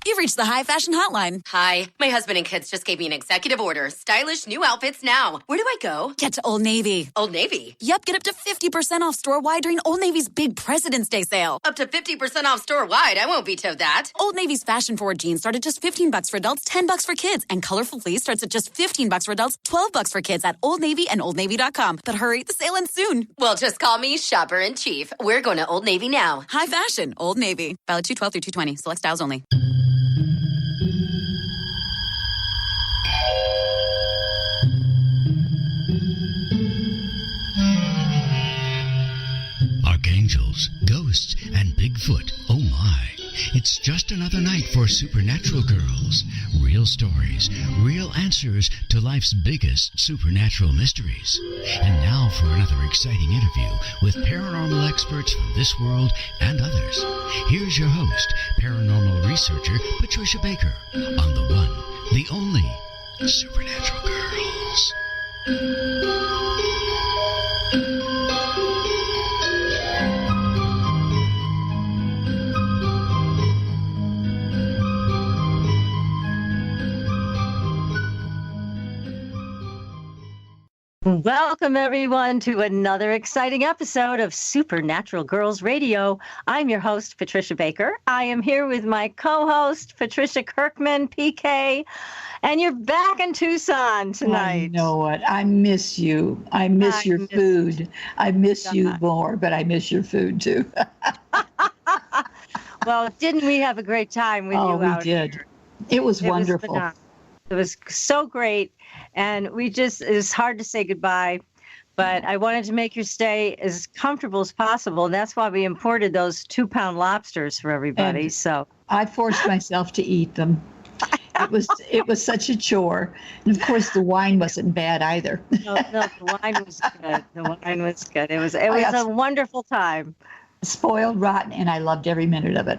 You've reached the High Fashion Hotline. Hi. My husband and kids just gave me an executive order. Stylish new outfits now. Where do I go? Get to Old Navy. Old Navy? Yep, get up to 50% off store-wide during Old Navy's big President's Day sale. Up to 50% off store-wide. I won't veto that. Old Navy's fashion-forward jeans start at just $15 for adults, $10 for kids. And colorful fleece starts at just $15 for adults, $12 for kids at Old Navy and OldNavy.com. But hurry, the sale ends soon. Well, just call me Shopper-in-Chief. We're going to Old Navy now. High fashion, Old Navy. Valid 2/12 through 2/20. Select styles only. Archangels, ghosts, and Bigfoot. Oh my. It's just another night for Supernatural Girlz. Real stories, real answers to life's biggest supernatural mysteries. And now for another exciting interview with paranormal experts from this world and others. Here's your host, paranormal researcher Patricia Baker, on the one, the only Supernatural Girlz. Welcome, everyone, to another exciting episode of Supernatural Girlz Radio. I'm your host, Patricia Baker. I am here with my co-host, Patricia Kirkman, PK, and you're back in Tucson tonight. I know what. I miss you. I miss your food. I miss you more, but I miss your food, too. Well, didn't we have a great time with you out here? Oh, we did. It was wonderful. It was so great. And it's hard to say goodbye, but I wanted to make your stay as comfortable as possible. And that's why we imported those 2-pound lobsters for everybody. And so I forced myself to eat them. It was such a chore. And of course, the wine wasn't bad either. No, the wine was good. The wine was good. It was a wonderful time. Spoiled rotten, and I loved every minute of it.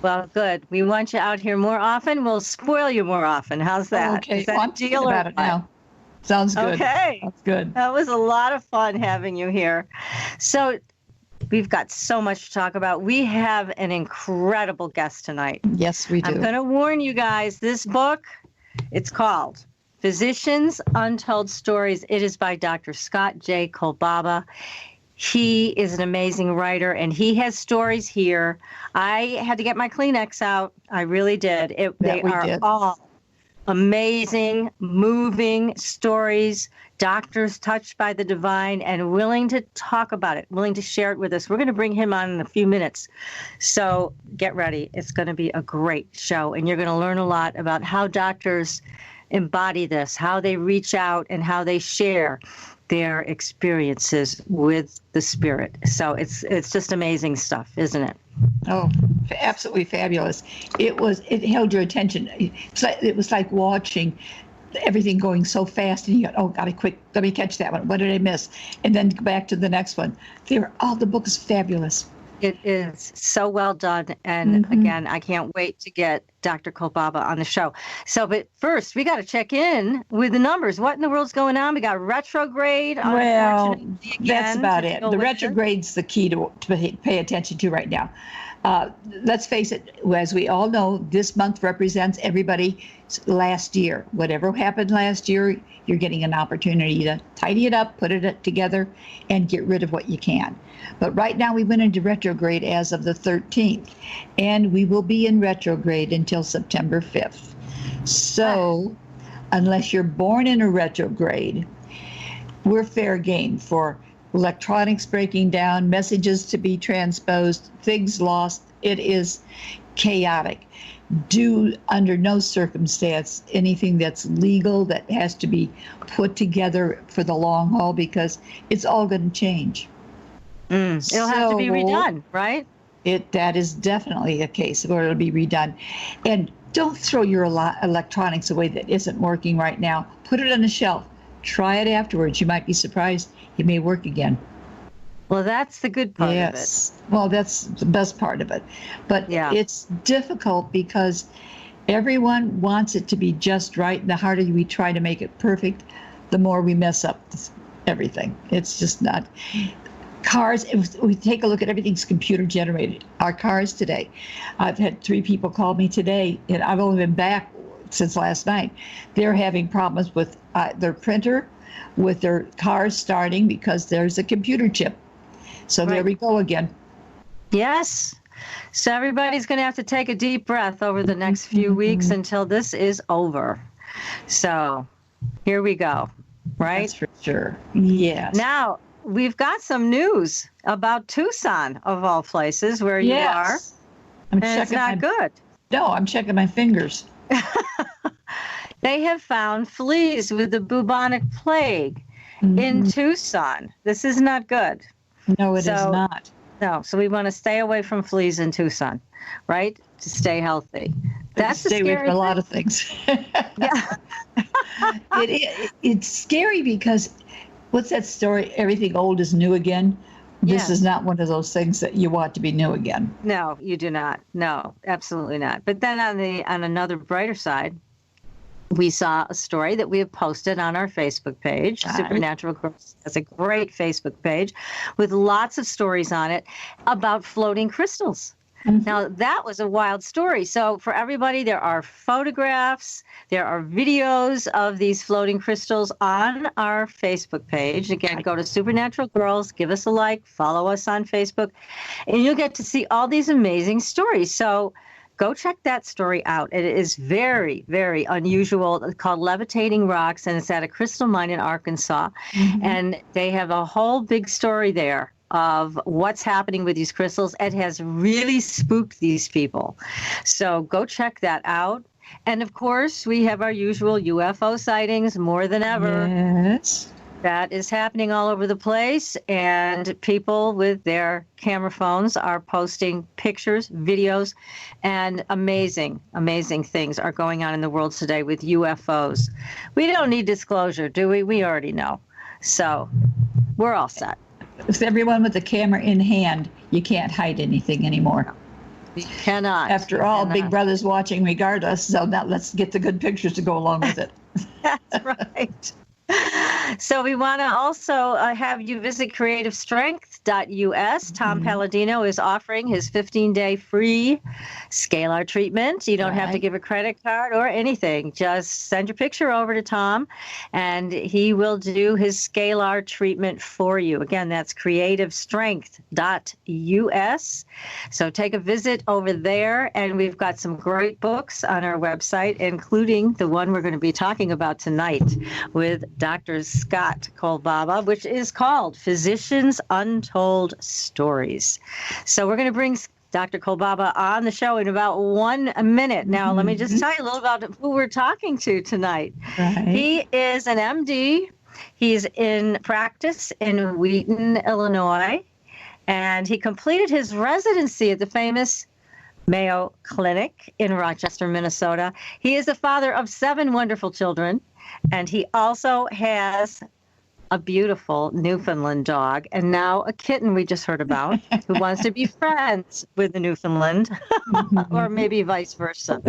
Well, good. We want you out here more often. We'll spoil you more often. How's that? Okay, Is that I'm thinking about it now. Sounds good. Okay. That's good. That was a lot of fun having you here. So we've got so much to talk about. We have an incredible guest tonight. Yes, we do. I'm going to warn you guys, this book, it's called Physicians Untold Stories. It is by Dr. Scott J. Kolbaba. He is an amazing writer, and he has stories here. I had to get my Kleenex out. I really did. They are all amazing, moving stories, doctors touched by the divine and willing to talk about it, willing to share it with us. We're going to bring him on in a few minutes. So get ready. It's going to be a great show, and you're going to learn a lot about how doctors embody this, how they reach out, and how they share their experiences with the spirit. So it's just amazing stuff, isn't it? Oh, absolutely fabulous. It held your attention. It was like watching everything going so fast, and you go, oh, gotta quick, let me catch that one. What did I miss? And then go back to the next one. The book is fabulous. It is so well done. And again, I can't wait to get Dr. Kolbaba on the show. So, but first, we got to check in with the numbers. What in the world's going on? We got retrograde. Well, that's about it. The retrograde's the key to pay attention to right now. Let's face it, as we all know, this month represents everybody's last year. Whatever happened last year, you're getting an opportunity to tidy it up, put it together, and get rid of what you can. But right now we went into retrograde as of the 13th, and we will be in retrograde until September 5th. So unless you're born in a retrograde, we're fair game for electronics breaking down, messages to be transposed, things lost. It is chaotic. Do under no circumstance anything that's legal that has to be put together for the long haul, because it's all going to change. It'll have to be redone, right? That is definitely a case where it'll be redone. And don't throw your electronics away that isn't working right now. Put it on a shelf. Try it afterwards. You might be surprised. It may work again. Well, that's the good part of it. Well, that's the best part of it. But it's difficult because everyone wants it to be just right. And the harder we try to make it perfect, the more we mess up everything. It's just not. Cars, if we take a look at everything's computer generated. Our cars today, I've had 3 people call me today, and I've only been back since last night. They're having problems with their printer, with their cars starting because there's a computer chip. So There we go again. Yes. So everybody's going to have to take a deep breath over the next few weeks until this is over. So here we go, right? That's for sure. Yes. Now, we've got some news about Tucson, of all places, where you are. And it's not good. No, I'm checking my fingers. They have found fleas with the bubonic plague in Tucson. This is not good. No, it is not. No, so we want to stay away from fleas in Tucson, right? To stay healthy. That's stay away from a lot of things. Yeah. It's scary because what's that story? Everything old is new again. This is not one of those things that you want to be new again. No, you do not. No, absolutely not. But then on another brighter side, we saw a story that we have posted on our Facebook page. Supernatural Girlz has a great Facebook page with lots of stories on it about floating crystals. Now, that was a wild story. So for everybody, there are photographs, there are videos of these floating crystals on our Facebook page. Again, go to Supernatural Girlz, give us a like, follow us on Facebook, and you'll get to see all these amazing stories. So go check that story out. It is very, very unusual. It's called Levitating Rocks, and it's at a crystal mine in Arkansas. And they have a whole big story there of what's happening with these crystals. It has really spooked these people. So go check that out. And of course, we have our usual UFO sightings more than ever. Yes. That is happening all over the place, and people with their camera phones are posting pictures, videos, and amazing, amazing things are going on in the world today with UFOs. We don't need disclosure, do we? We already know. So we're all set. With everyone with the camera in hand, you can't hide anything anymore. You cannot. After all, Big Brother's watching regardless, so now let's get the good pictures to go along with it. That's right. So we want to also have you visit creativestrength.us. Tom Palladino is offering his 15-day free scalar treatment. You don't have to give a credit card or anything. Just send your picture over to Tom, and he will do his scalar treatment for you. Again, that's creativestrength.us. So take a visit over there, and we've got some great books on our website, including the one we're going to be talking about tonight with Dr. Scott Kolbaba, which is called Physicians Untold Stories. So we're going to bring Dr. Kolbaba on the show in about 1 minute. Now, let me just tell you a little about who we're talking to tonight. He is an MD. He's in practice in Wheaton, Illinois, and he completed his residency at the famous Mayo Clinic in Rochester, Minnesota. He is the father of 7 wonderful children, and he also has a beautiful Newfoundland dog, and now a kitten we just heard about who wants to be friends with the Newfoundland, or maybe vice versa.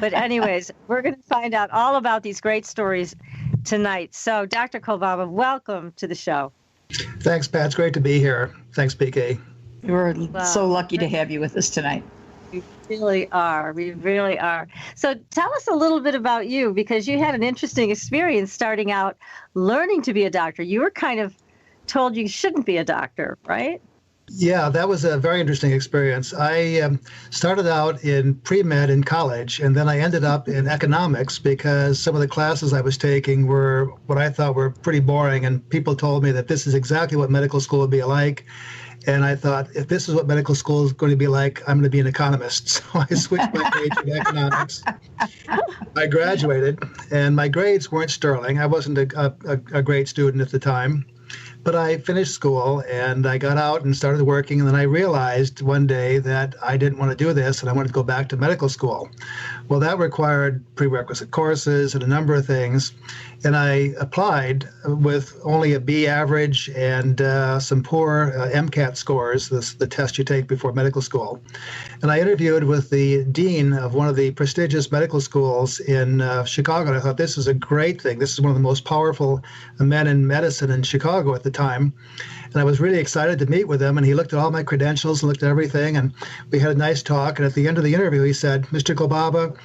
But anyways, we're going to find out all about these great stories tonight. So, Dr. Kolbaba, welcome to the show. Thanks, Pat. It's great to be here. Thanks, PK. We're so lucky to have you with us tonight. We really are. We really are. So tell us a little bit about you, because you had an interesting experience starting out learning to be a doctor. You were kind of told you shouldn't be a doctor, right? Yeah, that was a very interesting experience. I started out in pre-med in college, and then I ended up in economics because some of the classes I was taking were what I thought were pretty boring, and people told me that this is exactly what medical school would be like. And I thought, if this is what medical school is going to be like, I'm going to be an economist. So I switched my major to economics. I graduated, and my grades weren't sterling. I wasn't a great student at the time. But I finished school, and I got out and started working, and then I realized one day that I didn't want to do this, and I wanted to go back to medical school. Well, that required prerequisite courses and a number of things, and I applied with only a B average and some poor MCAT scores, the test you take before medical school. And I interviewed with the dean of one of the prestigious medical schools in Chicago, and I thought, this is a great thing. This is one of the most powerful men in medicine in Chicago at the time. And I was really excited to meet with him. And he looked at all my credentials and looked at everything. And we had a nice talk. And at the end of the interview, he said, "Mr. Kolbaba,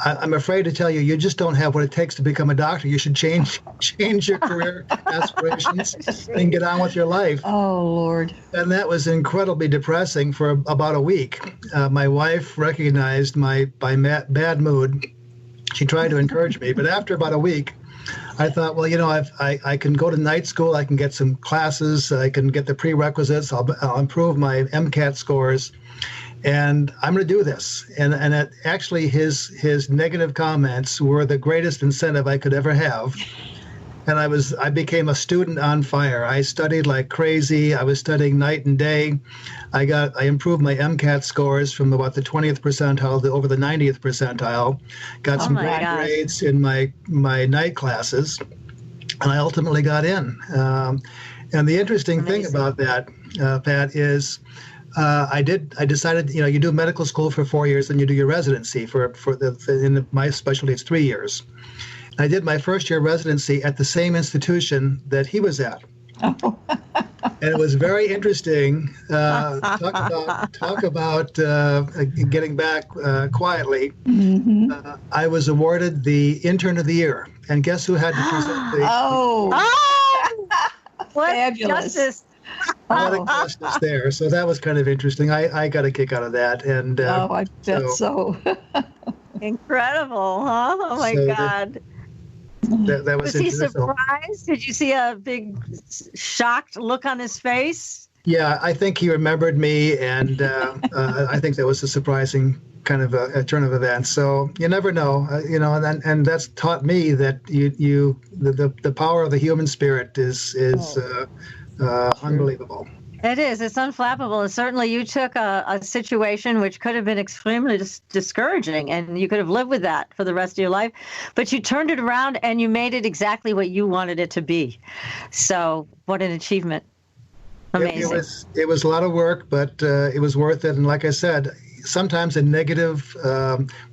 I'm afraid to tell you, you just don't have what it takes to become a doctor. You should change your career aspirations and get on with your life." Oh, Lord. And that was incredibly depressing for about a week. My wife recognized my bad mood. She tried to encourage me. But after about a week, I thought, well, I can go to night school. I can get some classes. I can get the prerequisites. I'll improve my MCAT scores. And I'm going to do this. And actually, his negative comments were the greatest incentive I could ever have. And I became a student on fire. I studied like crazy. I was studying night and day. I improved my MCAT scores from about the 20th percentile to over the 90th percentile. Got some great grades in my night classes, and I ultimately got in. And the interesting thing about that, Pat, is I decided, you do medical school for 4 years, and you do your residency my specialty, it's 3 years. I did my first year residency at the same institution that he was at. Oh. And it was very interesting. Talk about getting back quietly. Mm-hmm. I was awarded the intern of the year. And guess who had to present the... What fabulous. Justice. What justice there. So that was kind of interesting. I got a kick out of that. And I bet so. Incredible, huh? Oh, my God. That was he surprised? Did you see a big shocked look on his face? Yeah, I think he remembered me, and I think that was a surprising kind of a turn of events. So you never know, and that's taught me that the power of the human spirit is unbelievable. It is. It's unflappable. And certainly you took a situation which could have been extremely discouraging, and you could have lived with that for the rest of your life. But you turned it around and you made it exactly what you wanted it to be. So what an achievement. Amazing. It was a lot of work, but it was worth it. And like I said, sometimes a negative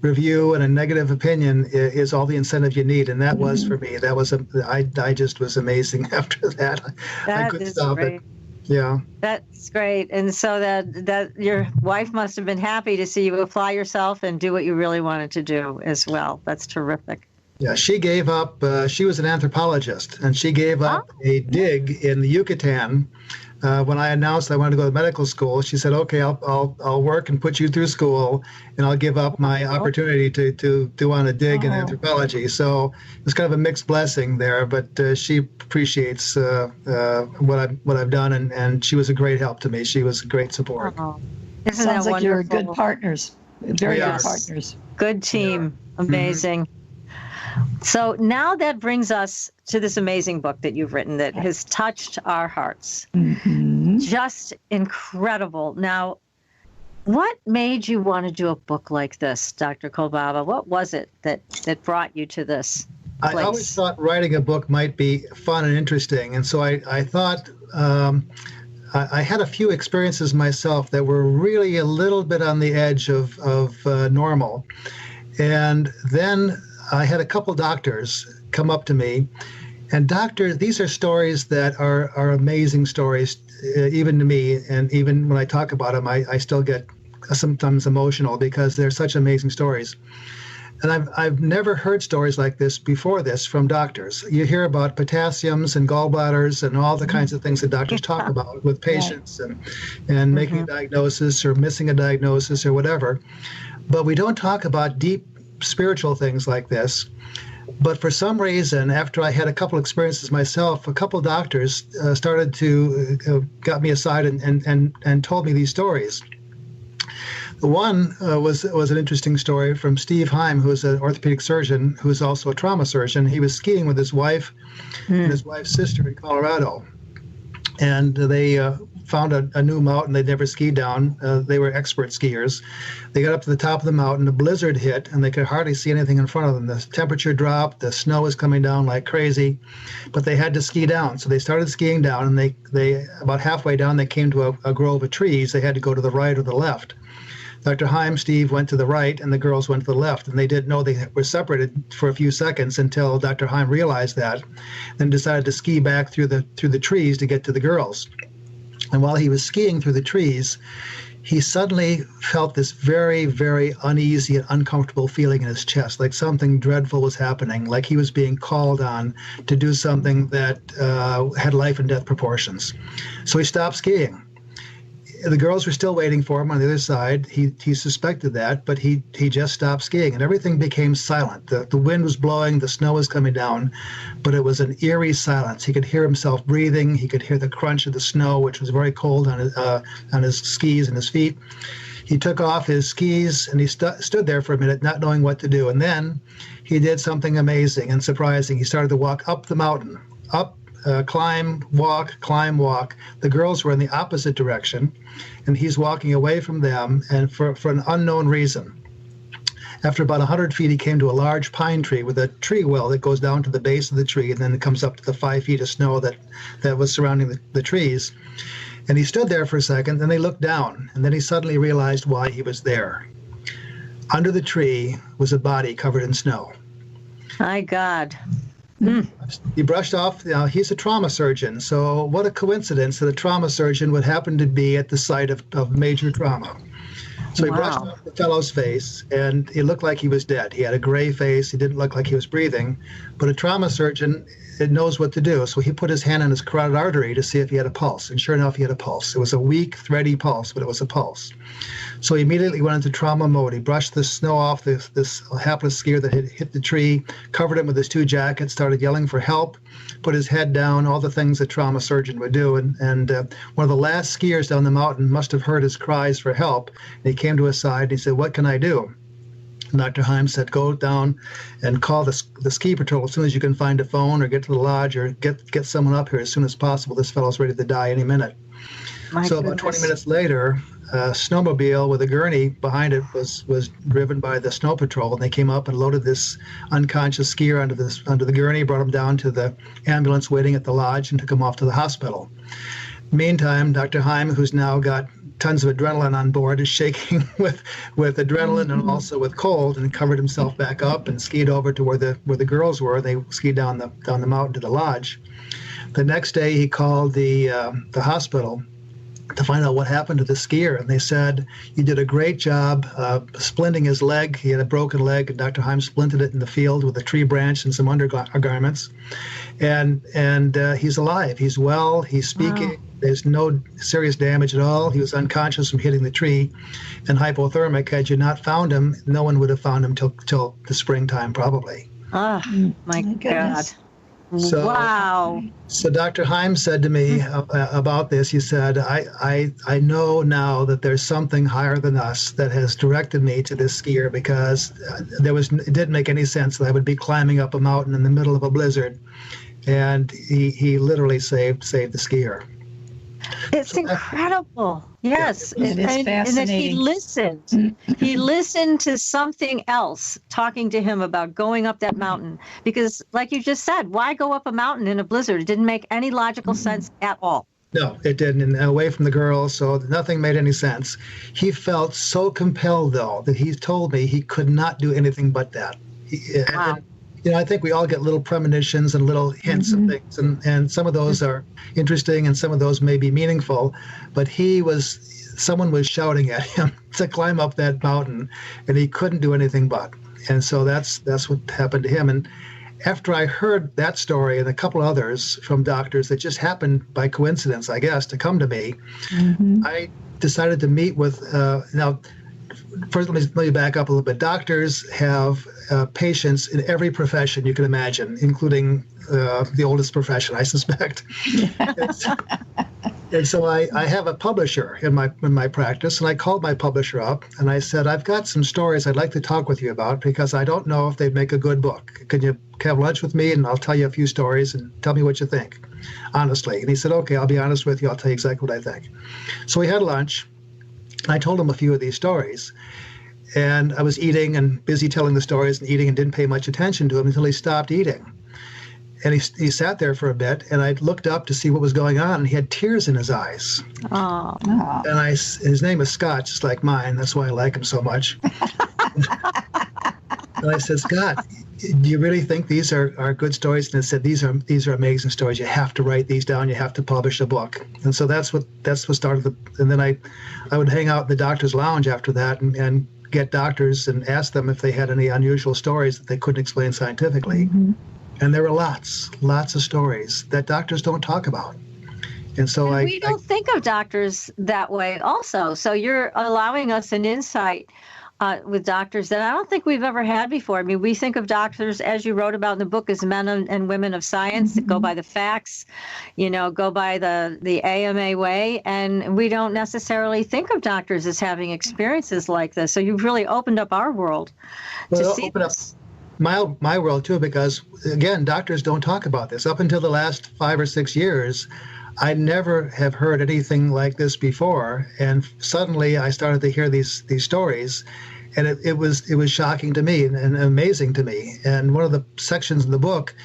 review and a negative opinion is all the incentive you need. And that was for me. That was I just was amazing after that. I couldn't stop it. Yeah. That's great. And so that your wife must have been happy to see you apply yourself and do what you really wanted to do as well. That's terrific. Yeah, she gave up. She was an anthropologist, and she gave up a dig in the Yucatan. When I announced I wanted to go to medical school, she said, "Okay, I'll work and put you through school, and I'll give up my opportunity to want a dig in anthropology." So it was kind of a mixed blessing there, but she appreciates what I've done, and she was a great help to me. She was a great support. Isn't Sounds that like you're good partners, very good partners. Good team, amazing. Mm-hmm. So now that brings us to this amazing book that you've written that has touched our hearts. Mm-hmm. Just incredible. Now, what made you want to do a book like this, Dr. Kolbaba? What was it that brought you to this place? I always thought writing a book might be fun and interesting. And so I thought I had a few experiences myself that were really a little bit on the edge of normal. And then I had a couple doctors come up to me, and doctors, these are stories that are amazing stories, even to me, and even when I talk about them, I still get sometimes emotional because they're such amazing stories. And I've never heard stories like this before this from doctors. You hear about potassiums and gallbladders and all the kinds of things that doctors talk about with patients and making a diagnosis or missing a diagnosis or whatever. But we don't talk about deep spiritual things like this. But for some reason, after I had a couple experiences myself, a couple doctors started to got me aside and told me these stories. The one was an interesting story from Steve Heim, who's an orthopedic surgeon, who's also a trauma surgeon. He was skiing with his wife and his wife's sister in Colorado. And they found a new mountain they'd never skied down. They were expert skiers. They got up to the top of the mountain, a blizzard hit, and they could hardly see anything in front of them. The temperature dropped, the snow was coming down like crazy, but they had to ski down. So they started skiing down, and they about halfway down, they came to a grove of trees. They had to go to the right or the left. Dr. Heim, Steve went to the right, and the girls went to the left. And they didn't know they were separated for a few seconds until Dr. Heim realized that, then decided to ski back through the trees to get to the girls. And while he was skiing through the trees, he suddenly felt this very, very uneasy and uncomfortable feeling in his chest, like something dreadful was happening, like he was being called on to do something that had life and death proportions. So he stopped skiing. The girls were still waiting for him on the other side. He suspected that, but he just stopped skiing, and everything became silent. The wind was blowing, the snow was coming down, but it was an eerie silence. He could hear himself breathing. He could hear the crunch of the snow, which was very cold on his skis and his feet. He took off his skis, and he stood there for a minute, not knowing what to do. And then he did something amazing and surprising. He started to walk up the mountain, climb, walk. The girls were in the opposite direction, and he's walking away from them, and for an unknown reason. After about 100 feet, he came to a large pine tree with a tree well that goes down to the base of the tree, and then it comes up to the 5 feet of snow that was surrounding the trees. And he stood there for a second, then they looked down, and then he suddenly realized why he was there. Under the tree was a body covered in snow. My God. He brushed off, he's a trauma surgeon, so what a coincidence that a trauma surgeon would happen to be at the site of major trauma. So he brushed off the fellow's face, and he looked like he was dead. He had a gray face. He didn't look like he was breathing, but a trauma surgeon knows what to do. So he put his hand on his carotid artery to see if he had a pulse, and sure enough, he had a pulse. It was a weak, thready pulse, but it was a pulse. So he immediately went into trauma mode. He brushed the snow off this hapless skier that had hit the tree, covered him with his 2 jackets, started yelling for help, put his head down, all the things a trauma surgeon would do. And one of the last skiers down the mountain must have heard his cries for help. And he came to his side and he said, "What can I do?" And Dr. Heim said, "Go down and call the ski patrol as soon as you can find a phone, or get to the lodge, or get someone up here as soon as possible. This fellow's ready to die any minute." About 20 minutes later, a snowmobile with a gurney behind it was driven by the snow patrol, and they came up and loaded this unconscious skier onto the gurney, brought him down to the ambulance waiting at the lodge, and took him off to the hospital. Meantime, Dr. Heim, who's now got tons of adrenaline on board, is shaking with adrenaline and also with cold, and covered himself back up and skied over to where the girls were. They skied down the mountain to the lodge. The next day, he called the hospital to find out what happened to the skier, and they said, "You did a great job splinting his leg. He had a broken leg, and Dr. Heim splinted it in the field with a tree branch and some undergarments, and he's alive. He's well. He's speaking. Wow. There's no serious damage at all. He was unconscious from hitting the tree and hypothermic. Had you not found him, no one would have found him till the springtime, probably." Oh, my God. So, wow. So Dr. Heim said to me about this, he said, I know now that there's something higher than us that has directed me to this skier, because it didn't make any sense that I would be climbing up a mountain in the middle of a blizzard. And he literally saved the skier. It's incredible. Yes. It is fascinating. And that he listened. He listened to something else talking to him about going up that mountain. Because, like you just said, why go up a mountain in a blizzard? It didn't make any logical sense at all. No, it didn't. And away from the girls, so nothing made any sense. He felt so compelled, though, that he told me he could not do anything but that. Wow. And, I think we all get little premonitions and little hints of things, and some of those are interesting and some of those may be meaningful, but someone was shouting at him to climb up that mountain, and he couldn't do anything but. And so that's what happened to him. And after I heard that story and a couple others from doctors that just happened by coincidence, I guess, to come to me, I decided to meet with, now, first, let me back up a little bit. Doctors have patients in every profession you can imagine, including the oldest profession, I suspect. And so I have a publisher in my practice, and I called my publisher up, and I said, "I've got some stories I'd like to talk with you about, because I don't know if they'd make a good book. Can you have lunch with me, and I'll tell you a few stories, and tell me what you think, honestly?" And he said, "Okay, I'll be honest with you. I'll tell you exactly what I think." So we had lunch. I told him a few of these stories, and I was eating and busy telling the stories and eating, and didn't pay much attention to him until he stopped eating. And he sat there for a bit, and I looked up to see what was going on, and he had tears in his eyes. Oh. And his name is Scott, just like mine. That's why I like him so much. And I said, Scott, do you really think these are good stories? And I said, these are amazing stories. You have to write these down. You have to publish a book. And so that's what started and then I would hang out in the doctor's lounge after that and get doctors and ask them if they had any unusual stories that they couldn't explain scientifically. Mm-hmm. And there were lots of stories that doctors don't talk about. And so we don't think of doctors that way also. So you're allowing us an insight with doctors that I don't think we've ever had before. I mean, we think of doctors, as you wrote about in the book, as men and women of science that go by the facts, go by the AMA way. And we don't necessarily think of doctors as having experiences like this. So you've really opened up our world to see this. My world too, because again, doctors don't talk about this. Up until the last 5 or 6 years, I never have heard anything like this before, and suddenly I started to hear these stories, and it was shocking to me and amazing to me. And one of the sections in the book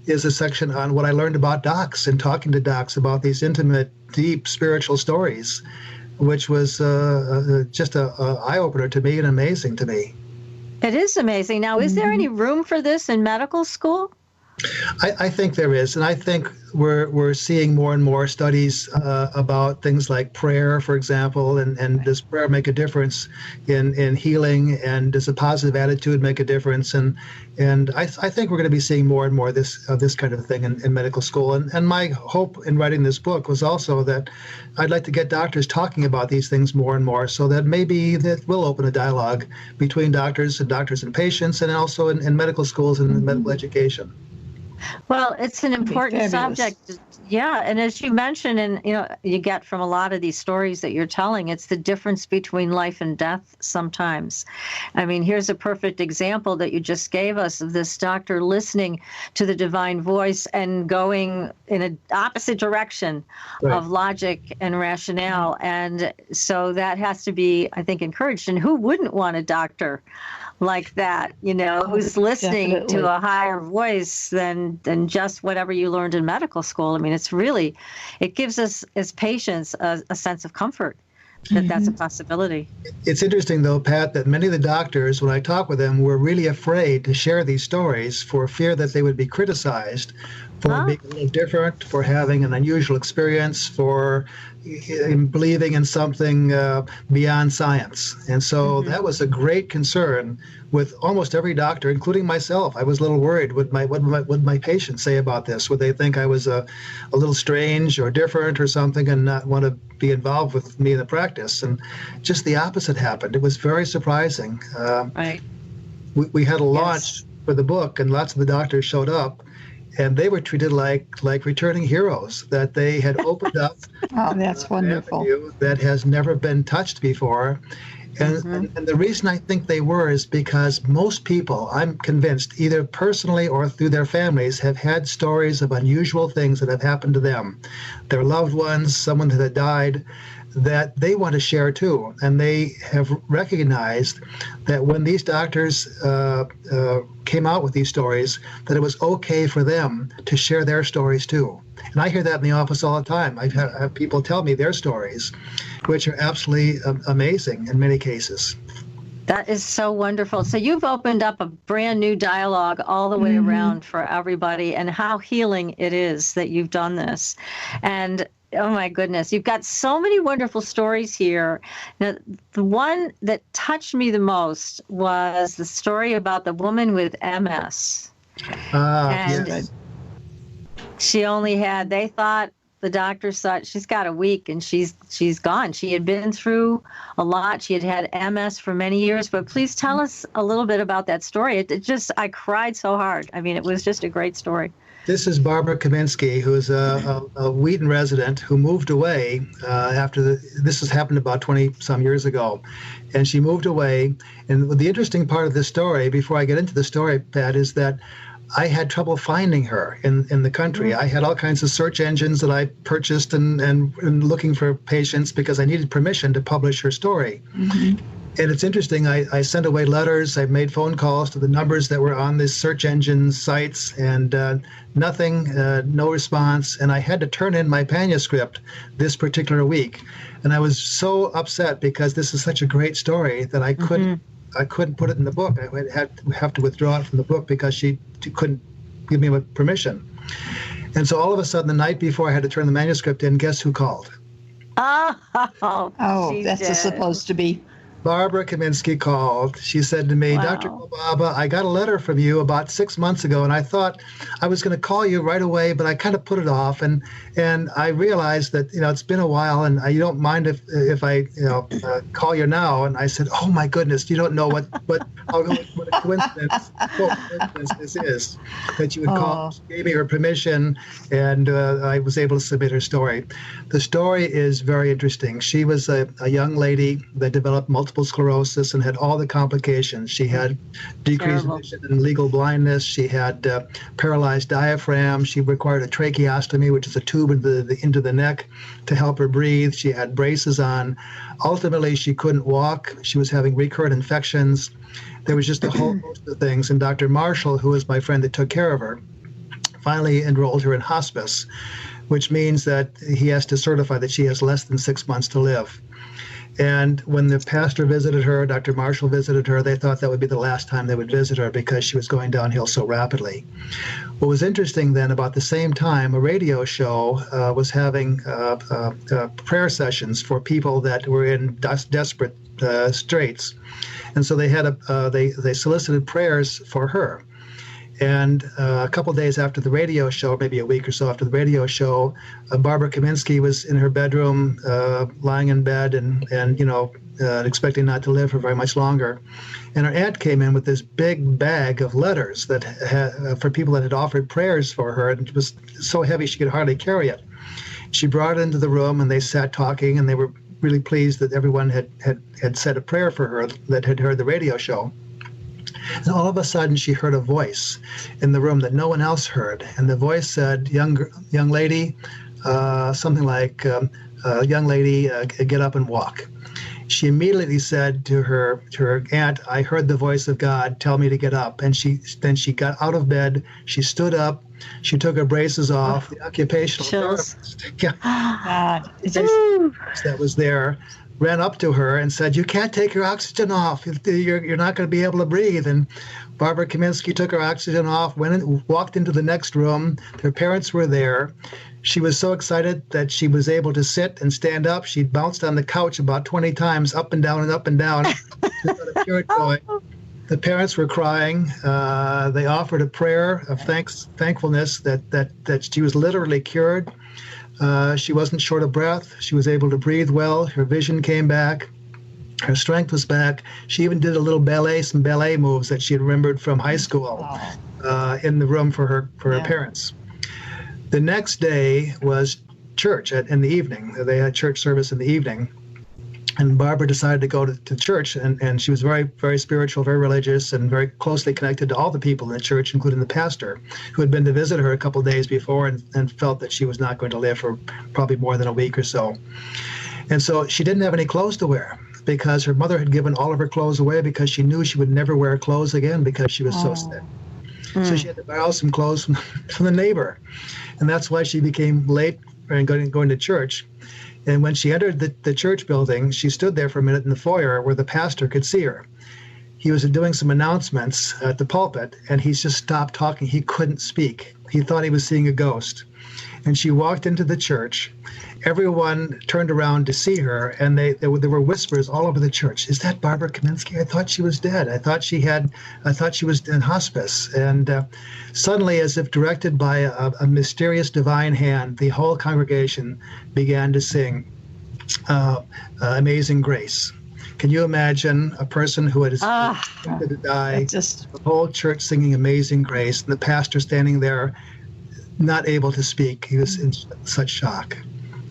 is a section on what I learned about docs and talking to docs about these intimate, deep spiritual stories, which was just a eye-opener to me and amazing to me. It is amazing. Now, is there any room for this in medical school? I think there is, and I think we're seeing more and more studies about things like prayer, for example, and does prayer make a difference in healing, and does a positive attitude make a difference? And I think we're going to be seeing more and more of this kind of thing in medical school. And my hope in writing this book was also that I'd like to get doctors talking about these things more and more, so that maybe that will open a dialogue between doctors and patients, and also in medical schools and medical education. Well, it's an important subject. Yeah. And as you mentioned, and you get from a lot of these stories that you're telling, it's the difference between life and death sometimes. I mean, here's a perfect example that you just gave us of this doctor listening to the divine voice and going in an opposite direction of logic and rationale. And so that has to be, I think, encouraged. And who wouldn't want a doctor like that, who's listening to a higher voice than just whatever you learned in medical school? I mean, it gives us as patients a sense of comfort that that's a possibility. It's interesting, though, Pat, that many of the doctors, when I talk with them, were really afraid to share these stories for fear that they would be criticized for being a little different, for having an unusual experience, for believing in something beyond science. And so that was a great concern with almost every doctor, including myself. I was a little worried. Would my patients say about this? Would they think I was a little strange or different or something and not want to be involved with me in the practice? And just the opposite happened. It was very surprising. We had a launch for the book, and lots of the doctors showed up, and they were treated like returning heroes, that they had opened up that's wonderful. An avenue that has never been touched before. And the reason I think they were is because most people, I'm convinced, either personally or through their families, have had stories of unusual things that have happened to them, their loved ones, someone that had died, that they want to share too. And they have recognized that when these doctors came out with these stories, that it was okay for them to share their stories too. And I hear that in the office all the time. I have people tell me their stories, which are absolutely amazing in many cases. That is so wonderful. So you've opened up a brand new dialogue all the way around for everybody, and how healing it is that you've done this. And oh my goodness, you've got so many wonderful stories here. Now, the one that touched me the most was the story about the woman with MS. Yes. She only had, the doctors thought she's got a week and she's gone. She had been through a lot. She had MS for many years. But please tell us a little bit about that story. I cried so hard. I mean, it was just a great story. This is Barbara Kaminsky, who's a Wheaton resident who moved away this has happened about 20-some years ago. And she moved away. And the interesting part of this story, before I get into the story, Pat, is that I had trouble finding her in the country. I had all kinds of search engines that I purchased and looking for patients because I needed permission to publish her story. And it's interesting, I sent away letters, I made phone calls to the numbers that were on this search engine sites, and nothing, no response. And I had to turn in my manuscript this particular week. And I was so upset because this is such a great story that I couldn't put it in the book. I would have to withdraw it from the book because she couldn't give me permission. And so all of a sudden, the night before I had to turn the manuscript in, guess who called? Oh, that's supposed to be. Barbara Kaminsky called. She said to me, Wow. Dr. Kolbaba, I got a letter from you about 6 months ago, and I thought I was going to call you right away, but I kind of put it off. And I realized that, it's been a while, and you don't mind if I, call you now. And I said, oh, my goodness, you don't know what a coincidence this is, that you would call. She gave me her permission, and I was able to submit her story. The story is very interesting. She was a young lady that developed multiple sclerosis and had all the complications. She had decreased vision and legal blindness. She had paralyzed diaphragm. She required a tracheostomy, which is a tube into the neck to help her breathe. She had braces on. Ultimately, she couldn't walk. She was having recurrent infections. There was just a whole host of things. And Dr. Marshall, who was my friend that took care of her, finally enrolled her in hospice, which means that he has to certify that she has less than 6 months to live. And when the pastor visited her, Dr. Marshall visited her, they thought that would be the last time they would visit her because she was going downhill so rapidly. What was interesting then, about the same time, a radio show was having prayer sessions for people that were in desperate straits. And so they had they solicited prayers for her. And a couple of days after the radio show, maybe a week or so after the radio show, Barbara Kaminsky was in her bedroom, lying in bed and expecting not to live for very much longer. And her aunt came in with this big bag of letters that for people that had offered prayers for her, and it was so heavy she could hardly carry it. She brought it into the room, and they sat talking, and they were really pleased that everyone had said a prayer for her that had heard the radio show. And all of a sudden, she heard a voice in the room that no one else heard. And the voice said, young lady, something like, young lady, get up and walk. She immediately said to her aunt, I heard the voice of God tell me to get up. And then she got out of bed. She stood up. She took her braces off. The occupational therapist that was there ran up to her and said, you can't take your oxygen off. You're not going to be able to breathe. And Barbara Kaminsky took her oxygen off, walked into the next room. Their parents were there. She was so excited that she was able to sit and stand up. She bounced on the couch about 20 times, up and down and up and down. The parents were crying. They offered a prayer of thankfulness that she was literally cured. She wasn't short of breath. She was able to breathe well. Her vision came back. Her strength was back. She even did some ballet moves that she had remembered from high school in the room for her parents. The next day was church in the evening. They had church service in the evening. And Barbara decided to go to church, and she was very, very spiritual, very religious, and very closely connected to all the people in the church, including the pastor, who had been to visit her a couple of days before and felt that she was not going to live for probably more than a week or so. And so she didn't have any clothes to wear because her mother had given all of her clothes away because she knew she would never wear clothes again because she was so sick. So she had to borrow some clothes from the neighbor. And that's why she became late and going to church. And when she entered the church building, she stood there for a minute in the foyer where the pastor could see her. He was doing some announcements at the pulpit, and he just stopped talking. He couldn't speak. He thought he was seeing a ghost. And she walked into the church. Everyone turned around to see her, and there were whispers all over the church. Is that Barbara Kaminsky? I thought she was dead. I thought she was in hospice. And suddenly, as if directed by a mysterious divine hand, the whole congregation began to sing Amazing Grace. Can you imagine a person who had expected to die, the whole church singing Amazing Grace, and the pastor standing there not able to speak? He was in such shock.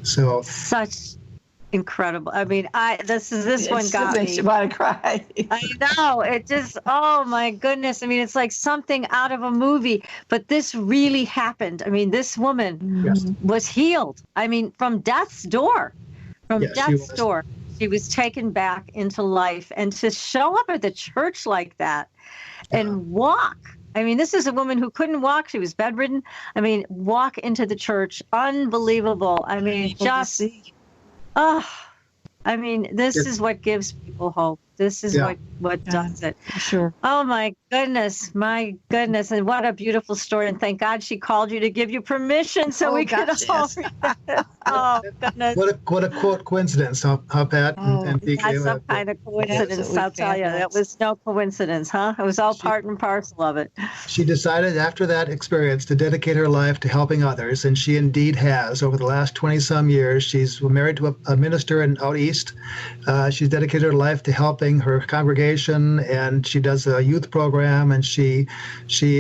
So such incredible. I mean, this one got me. Makes you want to cry. I know. It just, oh my goodness. I mean, it's like something out of a movie, but this really happened. I mean, this woman was healed. I mean, from death's door. She was taken back into life, and to show up at the church like that and walk. I mean, this is a woman who couldn't walk. She was bedridden. I mean, walk into the church. Unbelievable. I mean, just, I mean, this is what gives people hope. This is what does it. Sure. Oh, my goodness. My goodness. And what a beautiful story. And thank God she called you to give you permission so we could all read it. Oh, goodness. What a quote coincidence, huh, Pat and PK? That's some kind of coincidence, I'll tell you. That was no coincidence, huh? It was all part and parcel of it. She decided after that experience to dedicate her life to helping others, and she indeed has. Over the last 20-some years, she's married to a minister out east. She's dedicated her life to helping her congregation, and she does a youth program, and she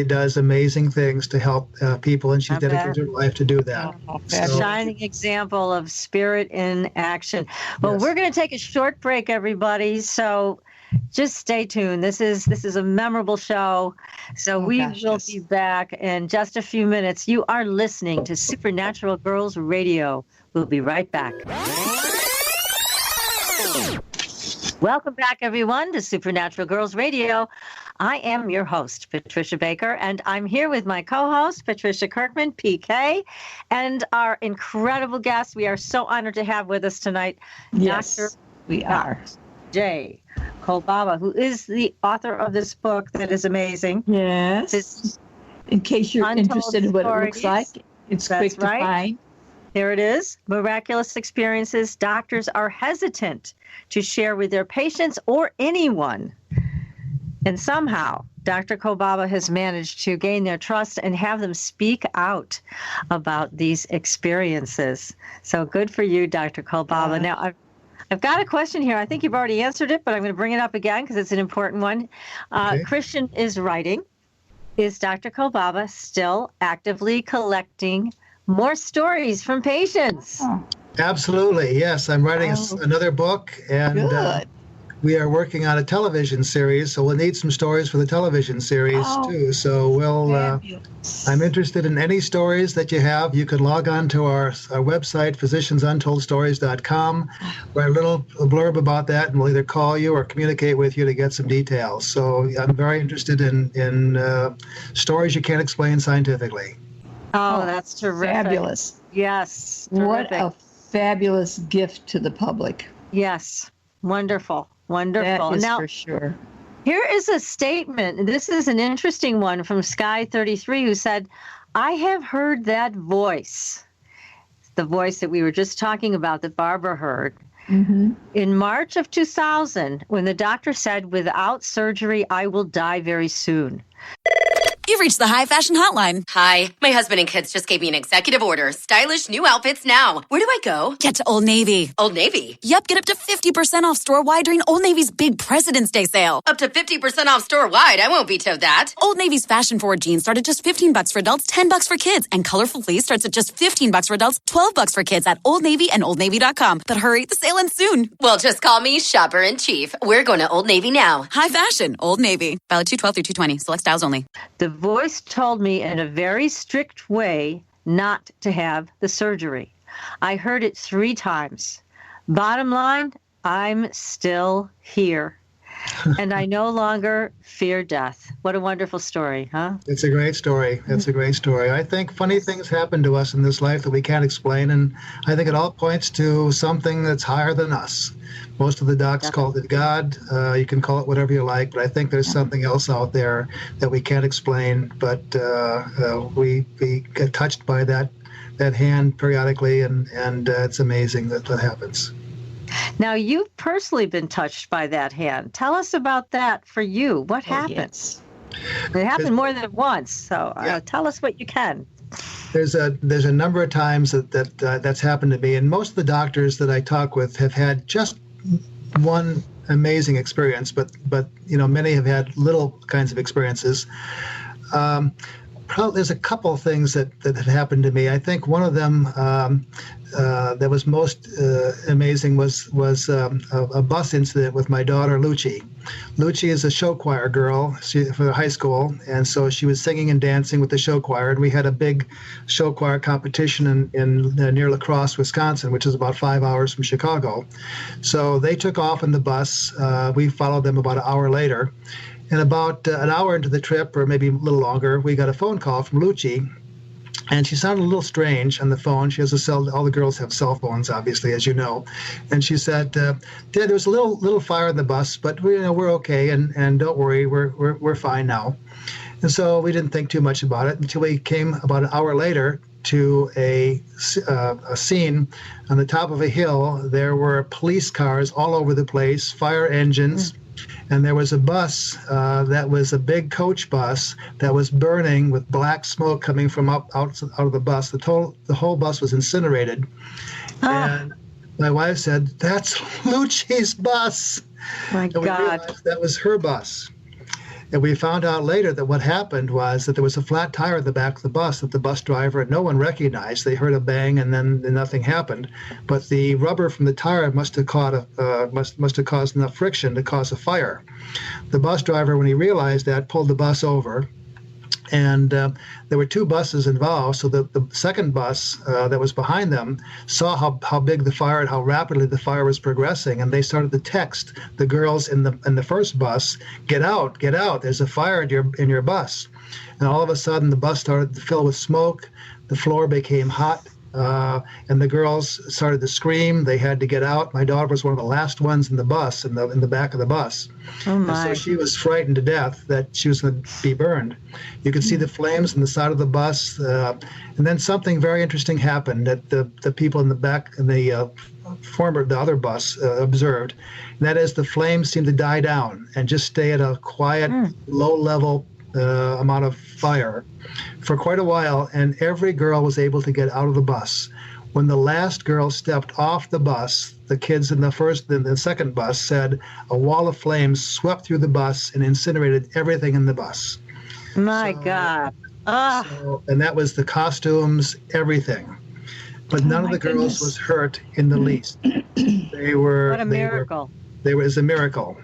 does amazing things to help people, and she's dedicated her life to do that. A shining example of spirit in action. Well, we're going to take a short break, everybody, so just stay tuned. This is a memorable show, so we will be back in just a few minutes. You are listening to Supernatural Girlz Radio. We'll be right back. Welcome back, everyone, to Supernatural Girlz Radio. I am your host, Patricia Baker, and I'm here with my co-host, Patricia Kirkman, PK, and our incredible guest. We are so honored to have with us tonight, Dr. J. Kolbaba, who is the author of this book that is amazing. Yes. In case you're interested in what it looks like, it's quick to find. Here it is. Miraculous experiences doctors are hesitant to share with their patients or anyone. And somehow, Dr. Kolbaba has managed to gain their trust and have them speak out about these experiences. So good for you, Dr. Kolbaba. Now, I've got a question here. I think you've already answered it, but I'm going to bring it up again because it's an important one. Christian is writing, is Dr. Kolbaba still actively collecting more stories from patients? Absolutely, yes. I'm writing another book, and we are working on a television series, so we'll need some stories for the television series too. So we'll. I'm interested in any stories that you have. You can log on to our website, physiciansuntoldstories.com, write a little blurb about that, and we'll either call you or communicate with you to get some details. So I'm very interested in stories you can't explain scientifically. Oh, that's terrific. Fabulous. Yes. Terrific. What a fabulous gift to the public. Yes. Wonderful. Wonderful. That is for sure. Here is a statement. This is an interesting one from Sky33, who said, I have heard that voice, the voice that we were just talking about that Barbara heard, in March of 2000, when the doctor said, without surgery, I will die very soon. You've reached the High Fashion Hotline. Hi. My husband and kids just gave me an executive order. Stylish new outfits now. Where do I go? Get to Old Navy. Old Navy? Yep, get up to 50% off store-wide during Old Navy's big President's Day sale. Up to 50% off store-wide. I won't veto that. Old Navy's fashion-forward jeans start at just $15 for adults, $10 for kids. And colorful fleece starts at just $15 for adults, $12 for kids at Old Navy and OldNavy.com. But hurry, the sale ends soon. Well, just call me shopper-in-chief. We're going to Old Navy now. High fashion, Old Navy. Valid 2/12 through 2/20. Select styles only. The voice told me in a very strict way not to have the surgery. I heard it 3 times. Bottom line, I'm still here. And I no longer fear death. What a wonderful story, huh? It's a great story. It's a great story. I think funny things happen to us in this life that we can't explain, and I think it all points to something that's higher than us. Most of the docs call it God. You can call it whatever you like, but I think there's something else out there that we can't explain, but we get touched by that hand periodically, and it's amazing that happens. Now, you've personally been touched by that hand. Tell us about that for you. What happened? Yes. It happened more than once, so tell us what you can. There's a number of times that's happened to me, and most of the doctors that I talk with have had just one amazing experience, but many have had little kinds of experiences. There's a couple of things that had happened to me. I think one of them that was most amazing was a bus incident with my daughter, Lucci. Lucci is a show choir girl for high school, and so she was singing and dancing with the show choir, and we had a big show choir competition in near La Crosse, Wisconsin, which is about 5 hours from Chicago. So they took off in the bus. We followed them about an hour later. And about an hour into the trip, or maybe a little longer, we got a phone call from Lucci, and she sounded a little strange on the phone. She has a cell. All the girls have cell phones, obviously, as you know. And she said, "Dad, there was a little fire in the bus, but we're okay, and don't worry, we're fine now." And so we didn't think too much about it until we came about an hour later to a scene on the top of a hill. There were police cars all over the place, fire engines. And there was a bus that was a big coach bus that was burning with black smoke coming from out of the bus. The whole bus was incinerated. And my wife said, "That's Lucci's bus." My God. We realized that was her bus. And we found out later that what happened was that there was a flat tire at the back of the bus that the bus driver and no one recognized. They heard a bang and then nothing happened. But the rubber from the tire must have caused enough friction to cause a fire. The bus driver, when he realized that, pulled the bus over. And there were two buses involved, so the second bus that was behind them saw how big the fire and how rapidly the fire was progressing, and they started to text the girls in the first bus, get out, there's a fire in your bus." And all of a sudden the bus started to fill with smoke, the floor became hot, and the girls started to scream. They had to get out. My daughter was one of the last ones in the bus, in the back of the bus. Oh my. And so she was frightened to death that she was going to be burned. You could see the flames on the side of the bus. And then something very interesting happened that the people in the back, in the other bus observed. And that is the flames seemed to die down and just stay at a quiet, low-level amount of fire for quite a while, and every girl was able to get out of the bus. When the last girl stepped off the bus, the kids in the second bus said a wall of flames swept through the bus and incinerated everything in the bus. My God. And that was the costumes, everything. But none of the girls was hurt in the least. What a miracle. It was a miracle.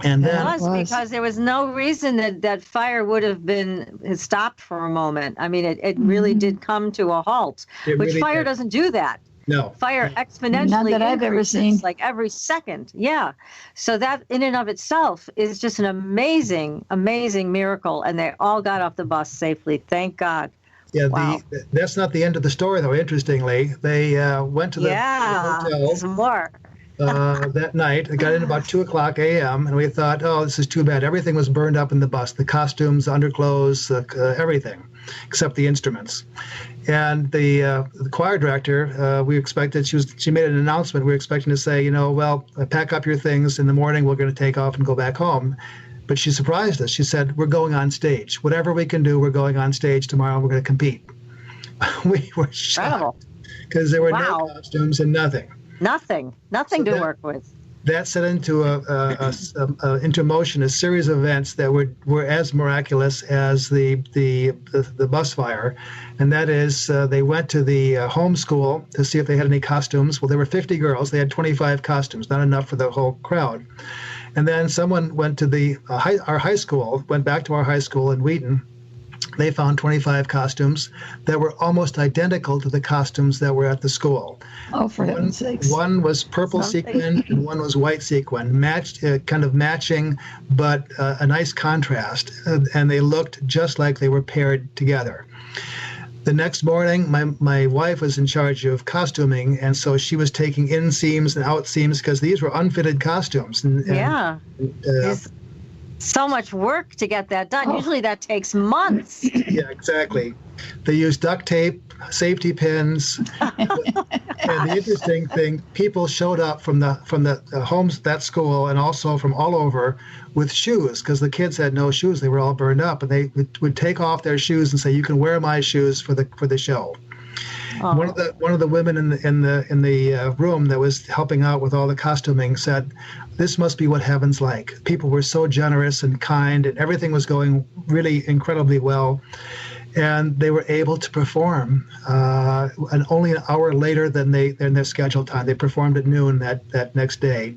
And then it was because there was no reason that fire would have been stopped for a moment. I mean, it really did come to a halt, which fire doesn't do that. No. Fire exponentially None that I've ever seen. Like every second. Yeah. So that in and of itself is just an amazing, amazing miracle. And they all got off the bus safely. Thank God. Yeah, wow. That's not the end of the story, though, interestingly. They went to the hotel. Some more. That night. I got in about 2:00 a.m. and we thought, oh, this is too bad. Everything was burned up in the bus, the costumes, the underclothes, everything, except the instruments. And the choir director, we expected, she made an announcement. We were expecting to say, pack up your things. In the morning, we're going to take off and go back home. But she surprised us. She said, we're going on stage. Whatever we can do, we're going on stage tomorrow. We're going to compete. We were shocked because there were no costumes and nothing. Nothing to work with. That set into motion a series of events that were as miraculous as the bus fire, and that is they went to the home school to see if they had any costumes. Well, there were 50 girls. They had 25 costumes, not enough for the whole crowd. And then someone went to our high school, went back to our high school in Wheaton. They found 25 costumes that were almost identical to the costumes that were at the school. Oh, for heaven's sakes. One was purple sequin and one was white sequin, kind of matching, but a nice contrast. And they looked just like they were paired together. The next morning, my wife was in charge of costuming, and so she was taking inseams and outseams because these were unfitted costumes. It's so much work to get that done. Usually that takes months. Yeah, exactly. They used duct tape, safety pins. And the interesting thing, people showed up from the homes at that school and also from all over with shoes because the kids had no shoes. They were all burned up, and they would take off their shoes and say, "You can wear my shoes for the show." Oh. One of the women in the room that was helping out with all the costuming said, "This must be what heaven's like." People were so generous and kind, and everything was going really incredibly well. And they were able to perform and only an hour later than their scheduled time. They performed at noon that next day.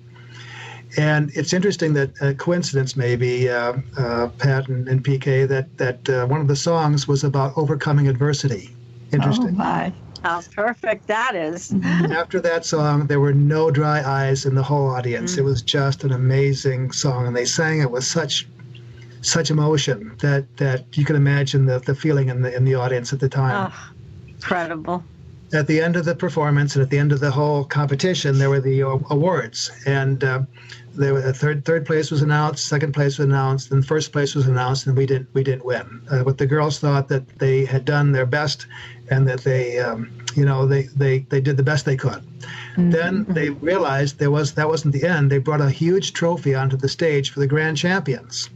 And it's interesting that a coincidence maybe, Pat and PK, that one of the songs was about overcoming adversity. Interesting. Oh, my. How perfect that is. After that song, there were no dry eyes in the whole audience. It was just an amazing song, and they sang it with such emotion that you can imagine the feeling in the audience at the time. Oh, incredible. At the end of the performance and at the end of the whole competition, there were the awards, and there were third place was announced, second place was announced, and first place was announced, and we didn't win. But the girls thought that they had done their best, and that they did the best they could. Mm-hmm. Then they realized that wasn't the end. They brought a huge trophy onto the stage for the grand champions.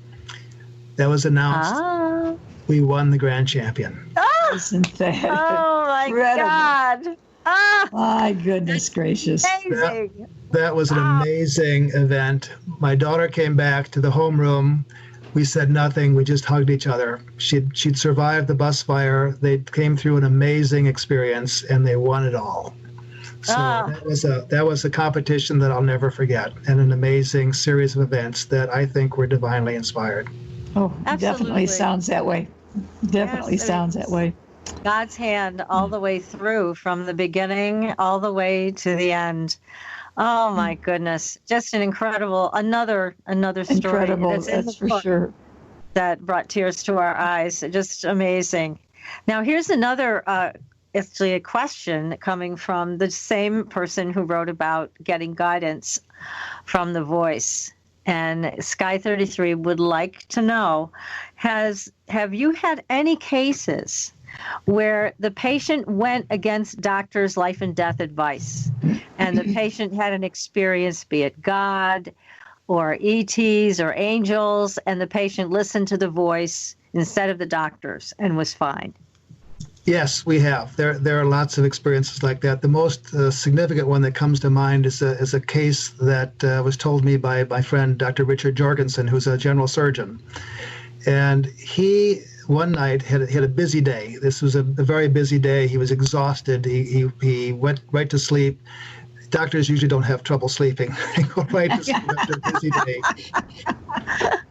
That was announced. We won the grand champion. Isn't that my incredible? God. My goodness gracious. Amazing. That was an amazing event. My daughter came back to the homeroom. We said nothing. We just hugged each other. She'd survived the bus fire. They came through an amazing experience, and they won it all. So that was a competition that I'll never forget, and an amazing series of events that I think were divinely inspired. Oh, Absolutely. definitely sounds that way. Definitely sounds that way. God's hand all the way through, from the beginning all the way to the end. Oh my goodness. Just an incredible, another story. Incredible, that's for sure. That brought tears to our eyes. Just amazing. Now here's another, actually a question coming from the same person who wrote about getting guidance from the voice. And Sky33 would like to know, have you had any cases where the patient went against doctors' life and death advice, and the patient had an experience, be it God or ETs or angels, and the patient listened to the voice instead of the doctors and was fine? Yes, we have. There are lots of experiences like that. The most significant one that comes to mind is a case that was told me by my friend Dr. Richard Jorgensen, who's a general surgeon. And he, one night, had a busy day. This was a very busy day. He was exhausted. He went right to sleep. Doctors usually don't have trouble sleeping. They go right to sleep after a busy day.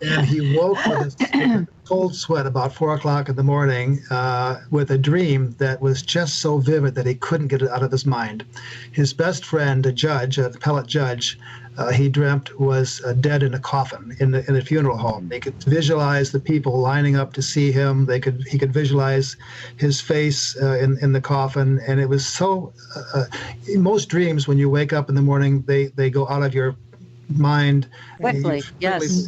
And he woke with a cold sweat about 4 o'clock in the morning with a dream that was just so vivid that he couldn't get it out of his mind. His best friend, a judge, an appellate judge, he dreamt was dead in a coffin in a funeral home. They could visualize the people lining up to see him. He could visualize his face in the coffin, and it was so. In most dreams, when you wake up in the morning, they go out of your mind. Quickly, yes.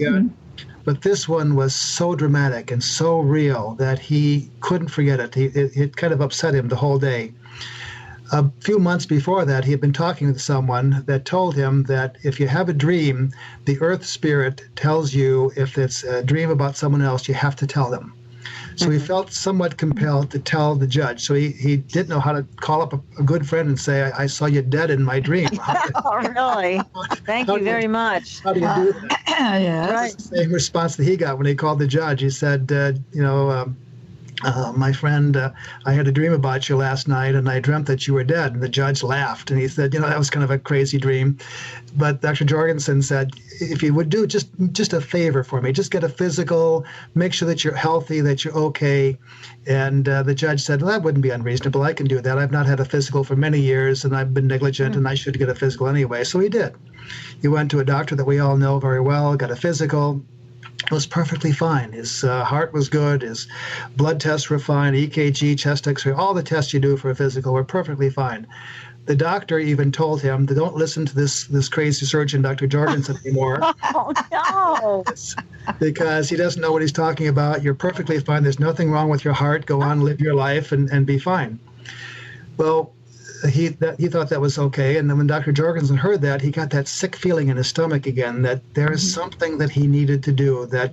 But this one was so dramatic and so real that he couldn't forget it. It kind of upset him the whole day. A few months before that, he had been talking with someone that told him that if you have a dream, the earth spirit tells you if it's a dream about someone else, you have to tell them. So he felt somewhat compelled to tell the judge. So he didn't know how to call up a good friend and say, I saw you dead in my dream. Oh, really? Thank you very much. How do you do that? Yeah. Right. That's the same response that he got when he called the judge. He said, my friend, I had a dream about you last night, and I dreamt that you were dead. And the judge laughed, and he said, that was kind of a crazy dream. But Dr. Jorgensen said, if you would do just a favor for me, just get a physical, make sure that you're healthy, that you're okay. And the judge said, well, that wouldn't be unreasonable. I can do that. I've not had a physical for many years, and I've been negligent, and I should get a physical anyway. So he did. He went to a doctor that we all know very well, got a physical. Was perfectly fine. His heart was good. His blood tests were fine. EKG, chest X-ray, all the tests you do for a physical were perfectly fine. The doctor even told him to don't listen to this crazy surgeon, Dr. Jorgensen, anymore. Oh, no. Because he doesn't know what he's talking about. You're perfectly fine. There's nothing wrong with your heart. Go on, live your life, and be fine. Well, he thought that was okay, and then when Dr. Jorgensen heard that, he got that sick feeling in his stomach again that there is something that he needed to do, that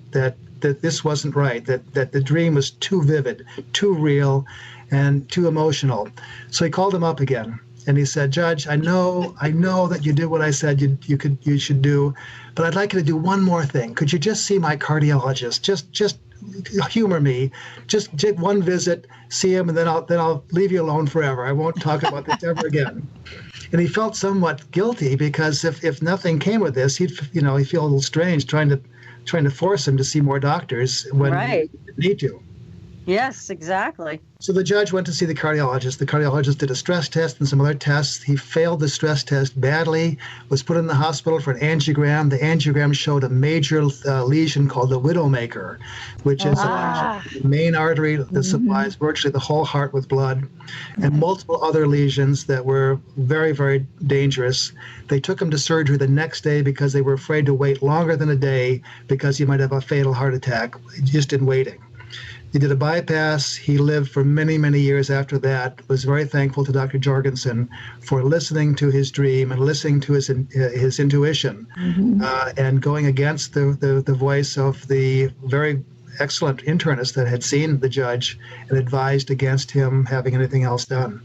this wasn't right, that the dream was too vivid, too real, and too emotional. So he called him up again, and he said, Judge, I know that you did what I said you should do, but I'd like you to do one more thing. Could you just see my cardiologist, just humor me. Just one visit, see him, and then I'll leave you alone forever. I won't talk about this ever again. And he felt somewhat guilty because if nothing came of this, he'd feel a little strange trying to force him to see more doctors when he didn't need to. Yes, exactly. So the judge went to see the cardiologist. The cardiologist did a stress test and some other tests. He failed the stress test badly, was put in the hospital for an angiogram. The angiogram showed a major lesion called the widowmaker, which is the main artery that supplies virtually the whole heart with blood, and multiple other lesions that were very, very dangerous. They took him to surgery the next day because they were afraid to wait longer than a day because he might have a fatal heart attack just in waiting. He did a bypass. He lived for many, many years after that. Was very thankful to Dr. Jorgensen for listening to his dream and listening to his intuition, and going against the voice of the very excellent internist that had seen the judge and advised against him having anything else done.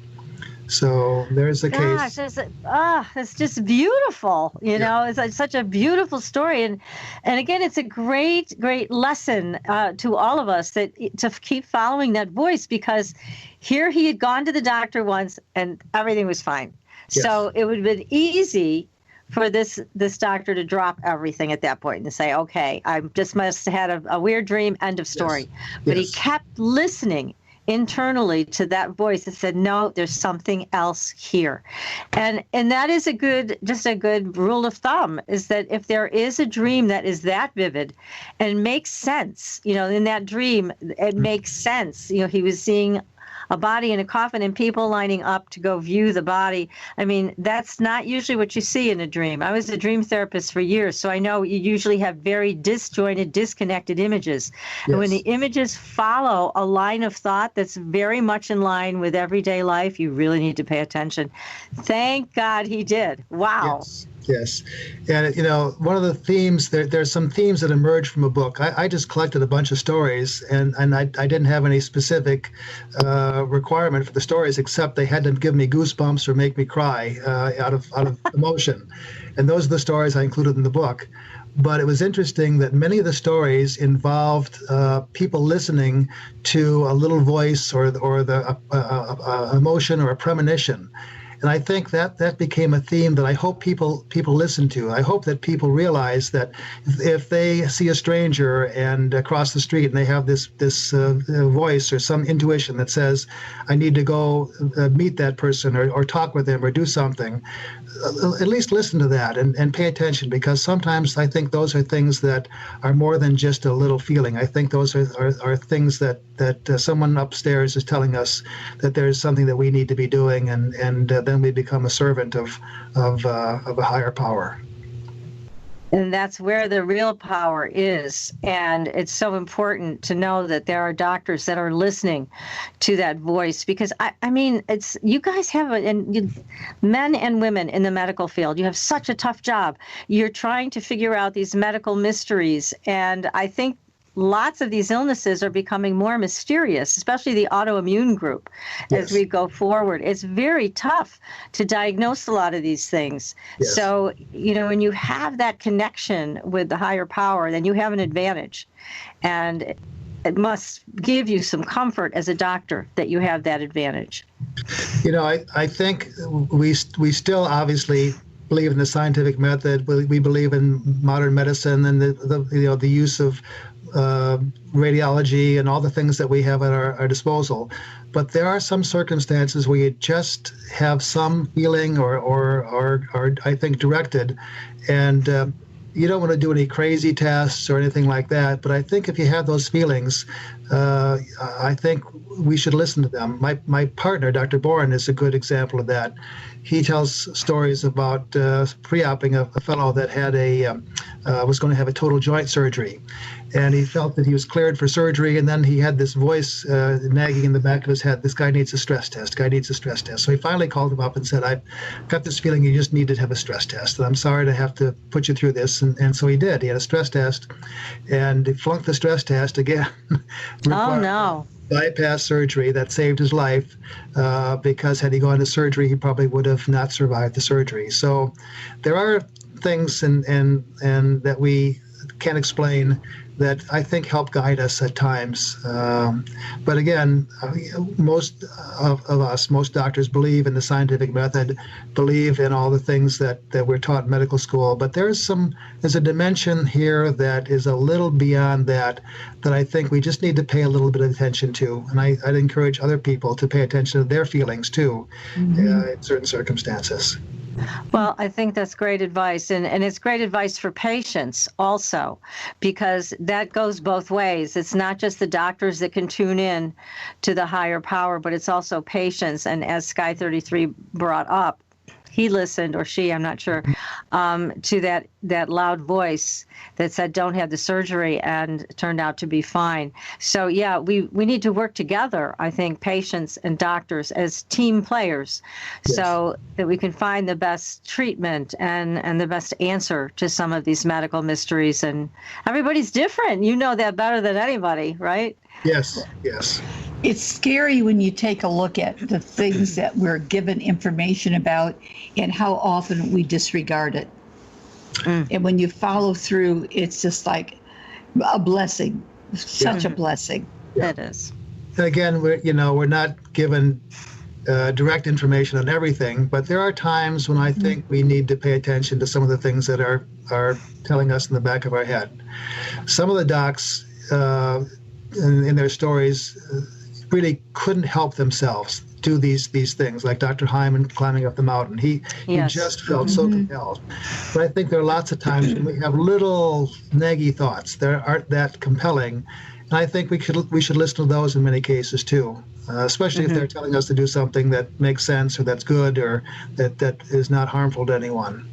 So there's a case. It's just beautiful. It's such a beautiful story. And again, it's a great, great lesson to all of us to keep following that voice, because here he had gone to the doctor once and everything was fine. Yes. So it would have been easy for this doctor to drop everything at that point and say, okay, I just must have had a weird dream, end of story. Yes. But he kept listening internally to that voice that said, no, there's something else here. And that is a good rule of thumb, is that if there is a dream that is that vivid and makes sense, in that dream, it makes sense. He was seeing a body in a coffin and people lining up to go view the body. I mean, that's not usually what you see in a dream. I was a dream therapist for years, so I know you usually have very disjointed, disconnected images. Yes. And when the images follow a line of thought that's very much in line with everyday life, you really need to pay attention. Thank God he did. Wow. Yes. And, one of the themes, there's some themes that emerge from a book. I just collected a bunch of stories, and I didn't have any specific requirement for the stories, except they had to give me goosebumps or make me cry out of emotion. And those are the stories I included in the book. But it was interesting that many of the stories involved people listening to a little voice or the emotion or a premonition. And I think that became a theme that I hope people listen to. I hope that people realize that if they see a stranger and across the street and they have this voice or some intuition that says, I need to go meet that person or talk with them or do something, at least listen to that and pay attention, because sometimes I think those are things that are more than just a little feeling. I think those are things that someone upstairs is telling us that there's something that we need to be doing, and then we become a servant of a higher power. And that's where the real power is. And it's so important to know that there are doctors that are listening to that voice, because I mean, it's, you guys have men and women in the medical field, you have such a tough job. You're trying to figure out these medical mysteries. And I think lots of these illnesses are becoming more mysterious, especially the autoimmune group. Yes. As we go forward. It's very tough to diagnose a lot of these things. Yes. So, when you have that connection with the higher power, then you have an advantage. And it must give you some comfort as a doctor that you have that advantage. I think we still obviously believe in the scientific method. We believe in modern medicine and the use of radiology and all the things that we have at our disposal. But there are some circumstances where you just have some feeling or I think directed, and you don't want to do any crazy tests or anything like that. But I think if you have those feelings, I think we should listen to them. My partner, Dr. Boren, is a good example of that. He tells stories about pre-oping a fellow that had was going to have a total joint surgery. And he felt that he was cleared for surgery, and then he had this voice nagging in the back of his head, this guy needs a stress test, So he finally called him up and said, I've got this feeling you just need to have a stress test, and I'm sorry to have to put you through this. And so he did. He had a stress test, and he flunked the stress test again. Oh, no. Bypass surgery that saved his life, because had he gone to surgery, he probably would have not survived the surgery. So there are things and that we can't explain that I think help guide us at times. But again, most of us, most doctors believe in the scientific method, believe in all the things that we're taught in medical school. But there's a dimension here that is a little beyond that I think we just need to pay a little bit of attention to. And I'd encourage other people to pay attention to their feelings too, in certain circumstances. Well, I think that's great advice. And it's great advice for patients also, because that goes both ways. It's not just the doctors that can tune in to the higher power, but it's also patients. And as Sky 33 brought up, he listened, or she, I'm not sure, to that loud voice that said, don't have the surgery, and it turned out to be fine. So, yeah, we need to work together, I think, patients and doctors as team players, so that we can find the best treatment and the best answer to some of these medical mysteries. And everybody's different. You know that better than anybody, right? Yes. It's scary when you take a look at the things that we're given information about and how often we disregard it. And when you follow through, it's just like a blessing, such a blessing. Yeah. It is. And again, we're not given direct information on everything, but there are times when I think we need to pay attention to some of the things that are telling us in the back of our head. Some of the docs in their stories really couldn't help themselves do these things, like Dr. Hyman climbing up the mountain. He just felt so compelled. But I think there are lots of times when we have little naggy thoughts that aren't that compelling, and I think we should listen to those in many cases too, especially if they're telling us to do something that makes sense or that's good or that is not harmful to anyone.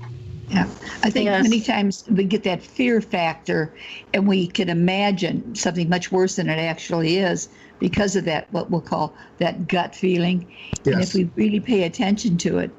Yeah, I think many times we get that fear factor and we can imagine something much worse than it actually is because of that, what we'll call that gut feeling. Yes. And if we really pay attention to it,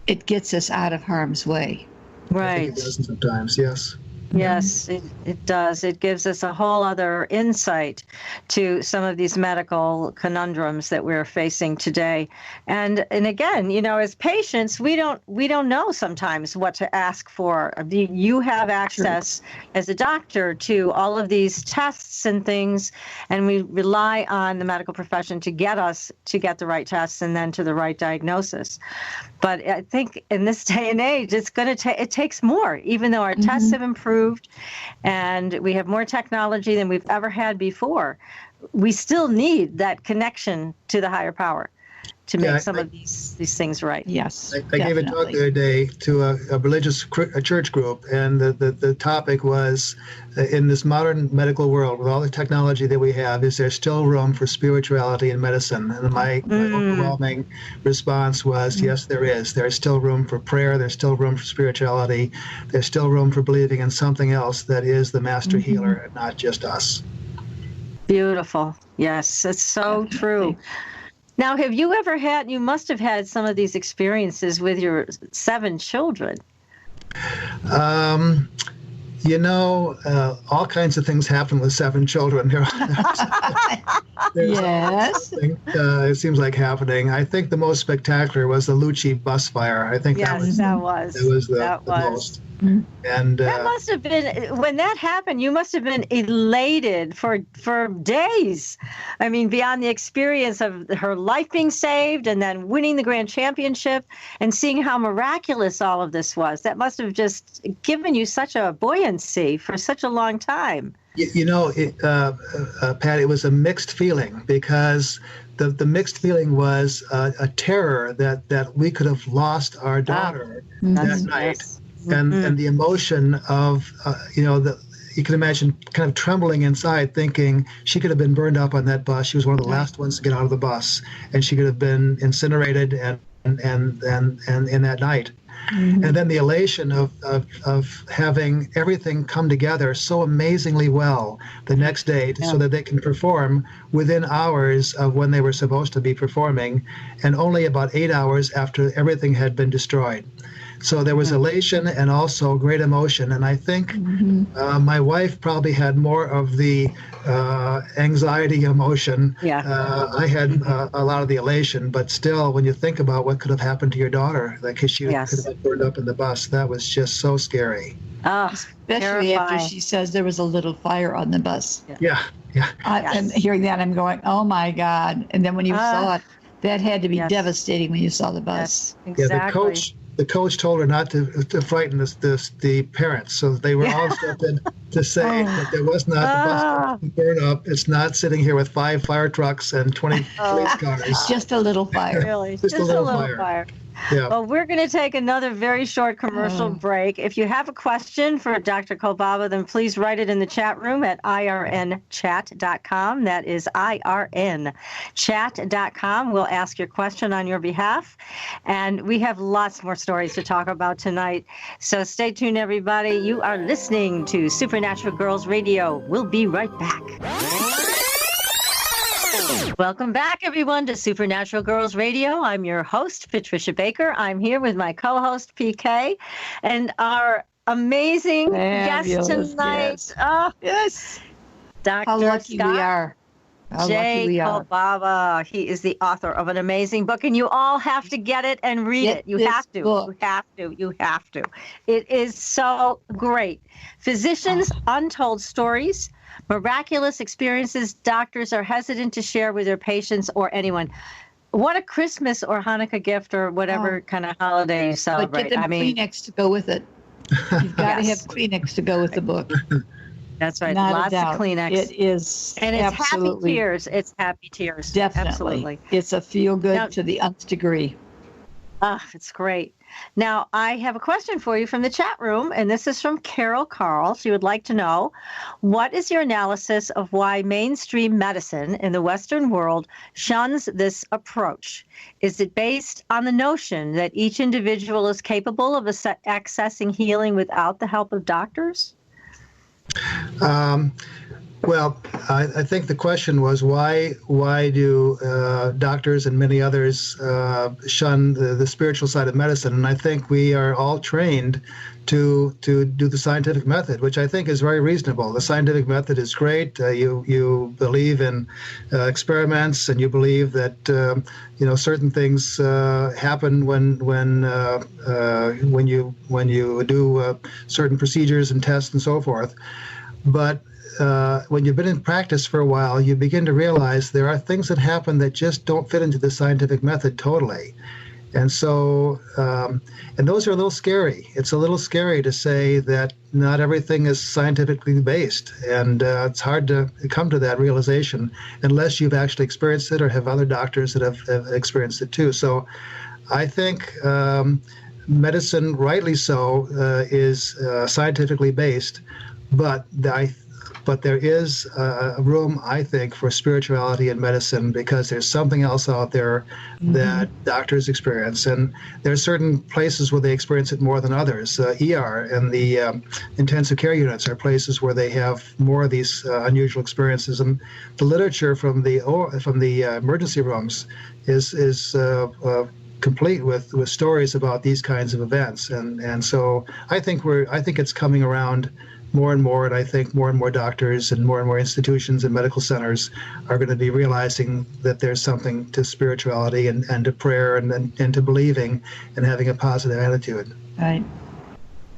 it gets us out of harm's way. Right. I think it does sometimes, yes. Yes, it does. It gives us a whole other insight to some of these medical conundrums that we're facing today. And again, as patients, we don't know sometimes what to ask for. You have access as a doctor to all of these tests and things, and we rely on the medical profession to get the right tests and then to the right diagnosis. But I think in this day and age, it takes more, even though our tests have improved and we have more technology than we've ever had before. We still need that connection to the higher power to make some of these things right. Yes, I gave a talk the other day to a religious church group, and the topic was, in this modern medical world, with all the technology that we have, is there still room for spirituality in medicine? And my overwhelming response was, yes, there is. There's still room for prayer. There's still room for spirituality. There's still room for believing in something else that is the master healer and not just us. Beautiful. Yes, it's so true. Now, have you ever you must have had some of these experiences with your 7 children. All kinds of things happen with 7 children. Yes. It seems like happening. I think the most spectacular was the Lucci bus fire. I think that was the most. And that must have been, when that happened, you must have been elated for days. I mean, beyond the experience of her life being saved and then winning the grand championship and seeing how miraculous all of this was. That must have just given you such a buoyancy for such a long time. Pat, it was a mixed feeling, because the mixed feeling was a terror that we could have lost our daughter that night. And the emotion of, you can imagine kind of trembling inside, thinking she could have been burned up on that bus. She was one of the last ones to get out of the bus, and she could have been incinerated and in that night. And then the elation of having everything come together so amazingly well the next day so that they can perform within hours of when they were supposed to be performing, and only about 8 hours after everything had been destroyed. So there was elation and also great emotion. And I think my wife probably had more of the anxiety emotion. I had a lot of the elation, but still, when you think about what could have happened to your daughter, like she could have been burned up in the bus, that was just so scary. Especially after she says there was a little fire on the bus. Yeah. And hearing that, I'm going, oh my God. And then when you saw it, that had to be devastating when you saw the bus. Yes, exactly. Yeah, the coach told her not to frighten the parents, so they were all stepped in to say that there was not the bus burn up. It's not sitting here with 5 fire trucks and 20 police cars. Just a little fire. Really, just a little fire. Yeah. Well, we're going to take another very short commercial break. If you have a question for Dr. Kolbaba, then please write it in the chat room at irnchat.com. That is irnchat.com. We'll ask your question on your behalf. And we have lots more stories to talk about tonight. So stay tuned, everybody. You are listening to Supernatural Girlz Radio. We'll be right back. Welcome back, everyone, to Supernatural Girlz Radio. I'm your host, Patricia Baker. I'm here with my co-host, PK, and our amazing guest tonight. Yes. Oh, yes. Dr. How lucky Scott we are. J. Kolbaba. He is the author of an amazing book, and you all have to get it and read it. You have to. You have to. It is so great. Physicians Untold Stories. Miraculous experiences doctors are hesitant to share with their patients or anyone. What a Christmas or Hanukkah gift or whatever kind of holiday you celebrate. But get them Kleenex to go with it. You've got to have Kleenex to go with the book. That's right. Not Lots a doubt. of Kleenex. It is. And it's absolutely happy tears. It's happy tears. Definitely. Absolutely. It's a feel-good to the nth degree. It's great. Now, I have a question for you from the chat room, and this is from Carol Carl. She would like to know, what is your analysis of why mainstream medicine in the Western world shuns this approach? Is it based on the notion that each individual is capable of accessing healing without the help of doctors? Well, I think the question was why do doctors and many others shun the spiritual side of medicine? And I think we are all trained to do the scientific method, which I think is very reasonable. The scientific method is great. You believe in experiments, and you believe that certain things happen when you do certain procedures and tests and so forth. But when you've been in practice for a while, you begin to realize there are things that happen that just don't fit into the scientific method totally. And so, and those are a little scary. It's a little scary to say that not everything is scientifically based. And it's hard to come to that realization unless you've actually experienced it or have other doctors that have experienced it too. So I think medicine, rightly so, is scientifically based. But there is a room, I think, for spirituality in medicine because there's something else out there that doctors experience. And there are certain places where they experience it more than others. ER and the intensive care units are places where they have more of these unusual experiences. And the literature from the emergency rooms is complete with stories about these kinds of events. And so I think it's coming around more and more, and I think more and more doctors and more institutions and medical centers are going to be realizing that there's something to spirituality and to prayer and to believing and having a positive attitude. Right.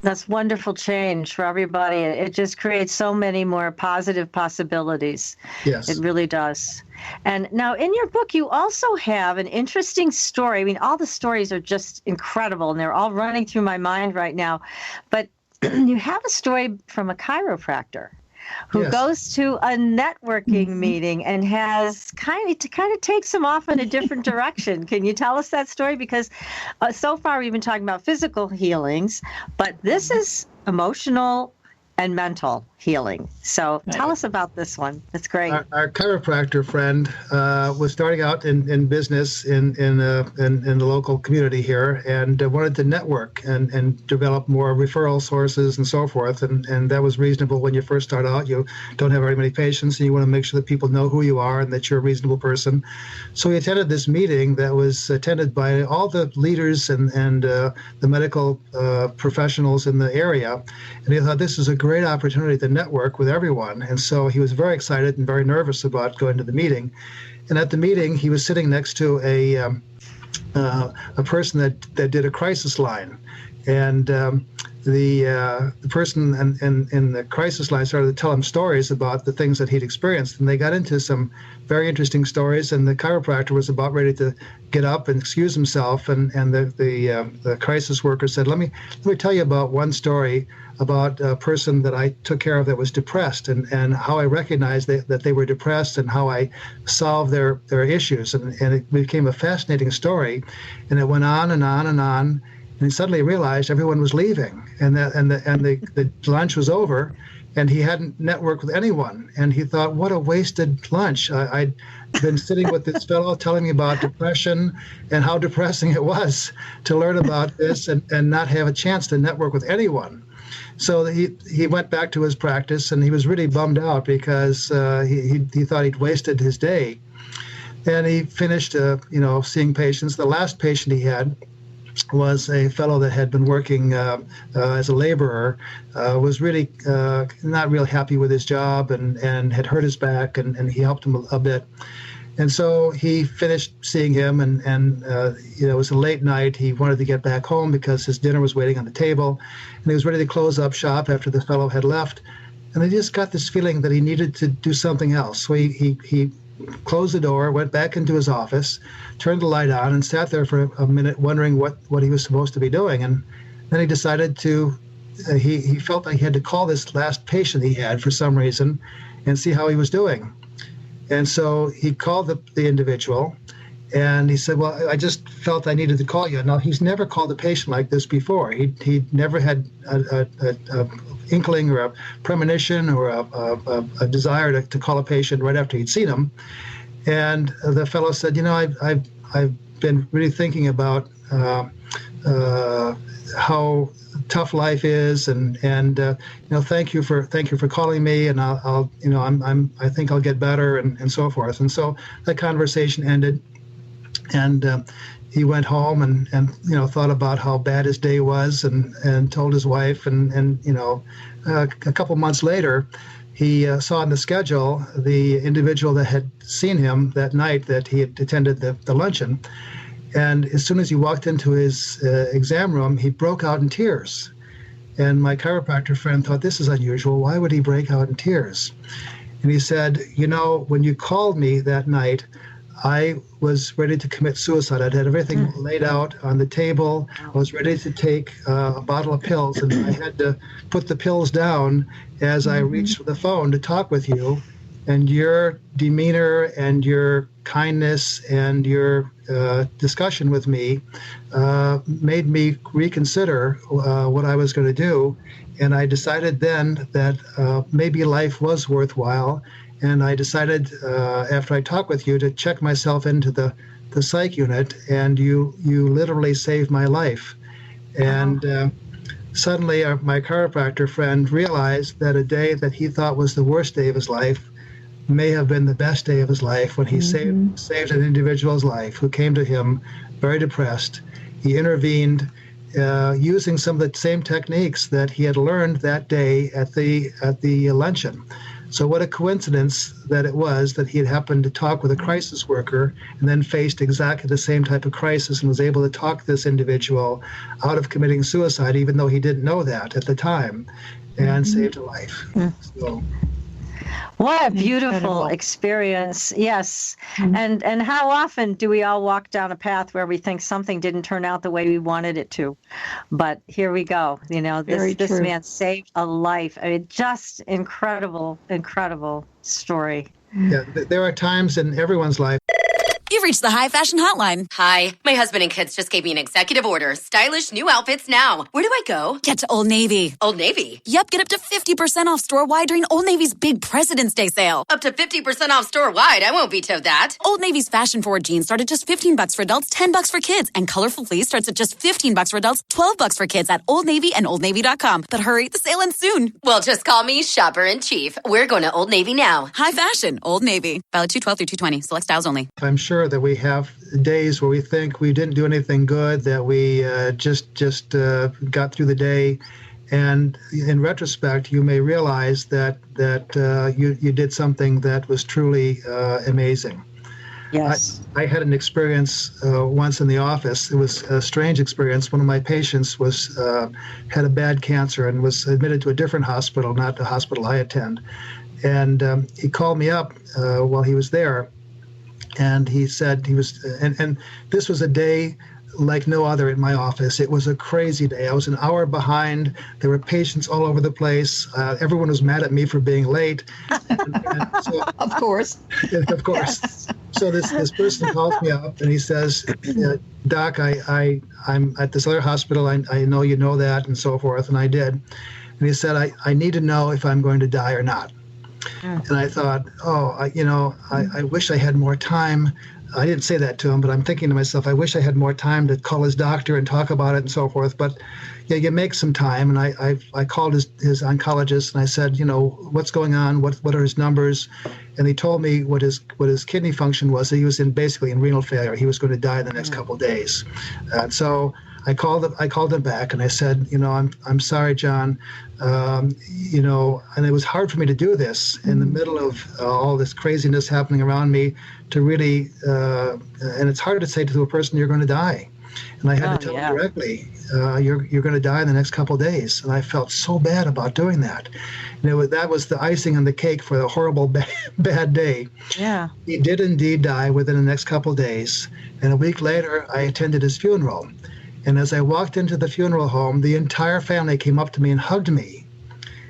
That's wonderful change for everybody. It just creates so many more positive possibilities. Yes. It really does. And now in your book, you also have an interesting story. I mean, all the stories are just incredible, and they're all running through my mind right now. But you have a story from a chiropractor who goes to a networking meeting and has kind of takes him off in a different direction. Can you tell us that story? Because so far we've been talking about physical healings, but this is emotional and mental healing. So tell us about this one. That's great. Our chiropractor friend was starting out in business in the local community here and wanted to network and develop more referral sources and so forth. And that was reasonable when you first start out. You don't have very many patients and you want to make sure that people know who you are and that you're a reasonable person. So he attended this meeting that was attended by all the leaders and the medical professionals in the area. And he thought this is a great opportunity to network with everyone. And so he was very excited and very nervous about going to the meeting. And at the meeting, he was sitting next to a person that did a crisis line. And the person in the crisis line started to tell him stories about the things that he'd experienced, and they got into some very interesting stories. And the chiropractor was about ready to get up and excuse himself, and the crisis worker said, "Let me tell you about one story about a person that I took care of that was depressed, and how I recognized that they were depressed, and how I solved their issues." And it became a fascinating story, and it went on and on and on. And he suddenly realized everyone was leaving, and the lunch was over, and he hadn't networked with anyone. And he thought, what a wasted lunch. I'd been sitting with this fellow telling me about depression and how depressing it was to learn about this and not have a chance to network with anyone. So he went back to his practice, and he was really bummed out because he thought he'd wasted his day. And he finished, seeing patients. The last patient he had was a fellow that had been working as a laborer, was really not real happy with his job, and had hurt his back, and he helped him a bit. And so he finished seeing him, and it was a late night. He wanted to get back home because his dinner was waiting on the table, and he was ready to close up shop after the fellow had left. And he just got this feeling that he needed to do something else. So he closed the door, went back into his office, turned the light on, and sat there for a minute wondering what he was supposed to be doing. And then he decided he felt like he had to call this last patient he had for some reason and see how he was doing. And so he called the individual, and he said, well, I just felt I needed to call you. Now, he's never called a patient like this before. He'd never had a inkling or a premonition or a desire to call a patient right after he'd seen him. And the fellow said, I've been really thinking about how tough life is, and thank you for calling me, and I think I'll get better, and so forth. And so that conversation ended, and he went home and thought about how bad his day was, and told his wife, and a couple months later, he saw on the schedule the individual that had seen him that night that he had attended the luncheon. And as soon as he walked into his exam room, he broke out in tears. And my chiropractor friend thought, this is unusual. Why would he break out in tears? And he said, when you called me that night, I was ready to commit suicide. I'd had everything laid out on the table. I was ready to take a bottle of pills, and I had to put the pills down as I reached for the phone to talk with you. And your demeanor and your kindness and your discussion with me made me reconsider what I was going to do. And I decided then that maybe life was worthwhile. And I decided after I talked with you to check myself into the psych unit, and you literally saved my life. And suddenly my chiropractor friend realized that a day that he thought was the worst day of his life may have been the best day of his life when he saved an individual's life who came to him very depressed. He intervened using some of the same techniques that he had learned that day at the luncheon. So what a coincidence that it was that he had happened to talk with a crisis worker and then faced exactly the same type of crisis and was able to talk this individual out of committing suicide, even though he didn't know that at the time, and saved a life. So. What a beautiful experience. Yes. And how often do we all walk down a path where we think something didn't turn out the way we wanted it to? But here we go. This man saved a life. I mean, just incredible story. Yeah, there are times in everyone's life. You've reached the High Fashion Hotline. Hi, my husband and kids just gave me an executive order. Stylish new outfits now. Where do I go? Get to Old Navy. Old Navy? Yep, get up to 50% off store-wide during Old Navy's big President's Day sale. Up to 50% off store-wide. I won't veto that. Old Navy's fashion-forward jeans start at just $15 for adults, $10 for kids. And colorful fleece starts at just $15 for adults, $12 for kids at Old Navy and OldNavy.com. But hurry, the sale ends soon. Well, just call me Shopper in Chief. We're going to Old Navy now. High fashion, Old Navy. Valid 2/12 through 2/20. Select styles only. I'm sure that we have days where we think we didn't do anything good, that we just got through the day, and in retrospect, you may realize that you did something that was truly amazing. Yes. I had an experience once in the office. It was a strange experience. One of my patients had a bad cancer and was admitted to a different hospital, not the hospital I attend. And he called me up while he was there, and he said he was, and this was a day like no other in my office. It was a crazy day. I was an hour behind. There were patients all over the place. Everyone was mad at me for being late. And so, of course. Of course. Yes. So this person calls me up and he says, Doc, I'm at this other hospital. I know you know that, and so forth. And I did. And he said, I need to know if I'm going to die or not. And I thought, I wish I had more time. I didn't say that to him, but I'm thinking to myself, I wish I had more time to call his doctor and talk about it and so forth. But yeah, you make some time. And I called his oncologist and I said, what's going on? What are his numbers? And he told me what his kidney function was. He was basically in renal failure. He was going to die in the next couple of days. And so I called him back and I said, I'm sorry, John. And it was hard for me to do this in the middle of all this craziness happening around me to really, and it's hard to say to a person, you're going to die. And I had to tell him directly, you're going to die in the next couple of days. And I felt so bad about doing that. And that was the icing on the cake for a horrible, bad day. Yeah. He did indeed die within the next couple of days. And a week later, I attended his funeral. And as I walked into the funeral home, the entire family came up to me and hugged me.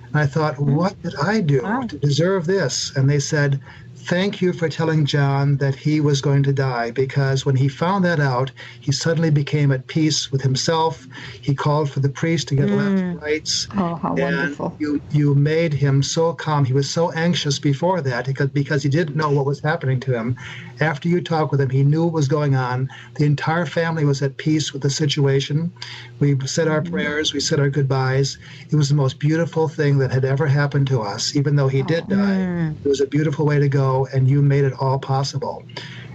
And I thought, what did I do to deserve this? And they said, thank you for telling John that he was going to die, because when he found that out, he suddenly became at peace with himself. He called for the priest to get last rites. Oh, how wonderful. You made him so calm. He was so anxious before that because he didn't know what was happening to him. After you talked with him, he knew what was going on. The entire family was at peace with the situation. We said our prayers. We said our goodbyes. It was the most beautiful thing that had ever happened to us. Even though he did die, it was a beautiful way to go. And you made it all possible.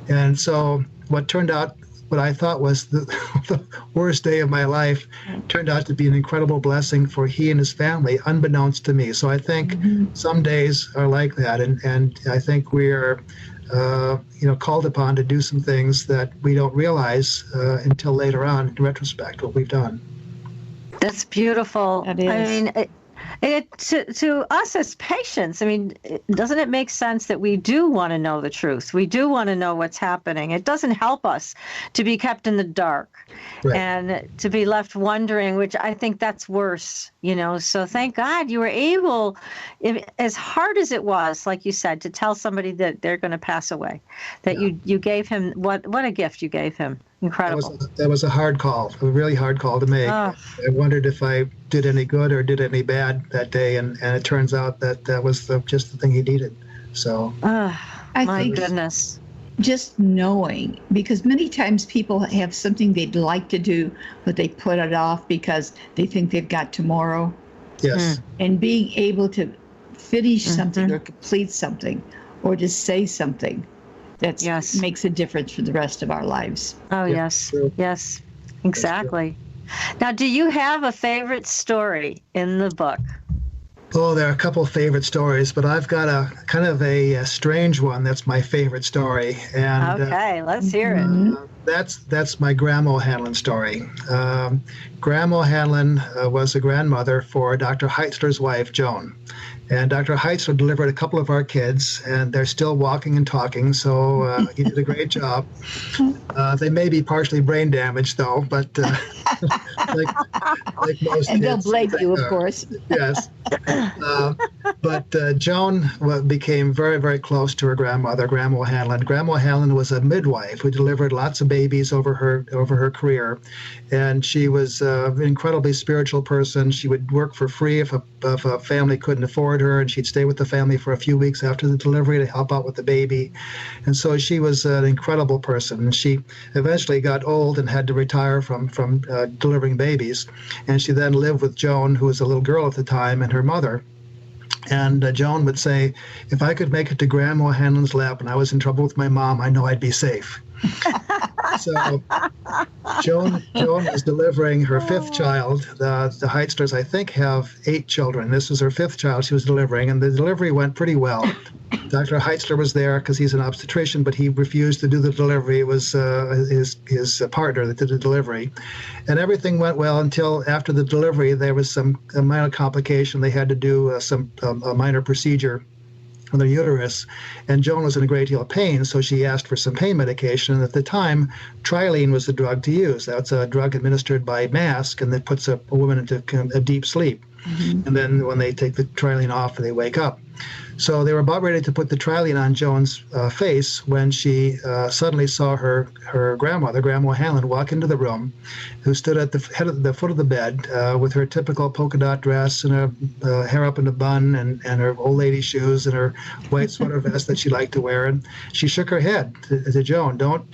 And so what I thought was the worst day of my life turned out to be an incredible blessing for he and his family, unbeknownst to me. So I think some days are like that. And I think we are called upon to do some things that we don't realize until later on in retrospect what we've done. That's beautiful. That is. I mean, to us as patients, I mean, doesn't it make sense that we do want to know the truth? We do want to know what's happening. It doesn't help us to be kept in the dark and to be left wondering, which I think that's worse, So thank God you were able, as hard as it was, like you said, to tell somebody that they're going to pass away, that you gave him, what a gift you gave him. Incredible. That was a hard call, a really hard call to make. I wondered if I did any good or did any bad that day, and it turns out that was just the thing he needed. So, my goodness. Just knowing, because many times people have something they'd like to do, but they put it off because they think they've got tomorrow. Yes. And being able to finish something or complete something or to say something that makes a difference for the rest of our lives. Oh, yes. Yes, exactly. Now, do you have a favorite story in the book? Oh, there are a couple of favorite stories, but I've got a kind of a strange one that's my favorite story. And okay, let's hear it. That's my Grandma Hanlon story. Grandma Hanlon was a grandmother for Dr. Heitzler's wife, Joan. And Dr. Heitzler delivered a couple of our kids, and they're still walking and talking, so he did a great job. They may be partially brain damaged, though, but like most and kids. they'll blame you, of course. Yes. But Joan became very, very close to her grandmother, Grandma Hanlon. Grandma Hanlon was a midwife who delivered lots of babies over her career, and she was an incredibly spiritual person. She would work for free if a family couldn't afford her, and she'd stay with the family for a few weeks after the delivery to help out with the baby. And so she was an incredible person. And she eventually got old and had to retire from delivering babies. And she then lived with Joan, who was a little girl at the time, and her mother. And Joan would say, if I could make it to Grandma Hanlon's lap and I was in trouble with my mom, I know I'd be safe. So Joan was delivering her fifth child. The Heitzlers, I think, have 8 children. This was her fifth child she was delivering, and the delivery went pretty well. Dr. Heitzler was there because he's an obstetrician, but he refused to do the delivery. It was his partner that did the delivery. And everything went well until after the delivery, there was a minor complication. They had to do a minor procedure on the uterus, and Joan was in a great deal of pain, so she asked for some pain medication. And at the time, trilene was the drug to use. That's a drug administered by mask, and that puts a woman into a deep sleep. Mm-hmm. And then when they take the trilene off, they wake up. So they were about ready to put the trilene on Joan's face when she suddenly saw her grandmother, Grandma Hanlon, walk into the room, who stood at the foot of the bed with her typical polka dot dress and her hair up in a bun and her old lady shoes and her white sweater vest that she liked to wear. And she shook her head to Joan, don't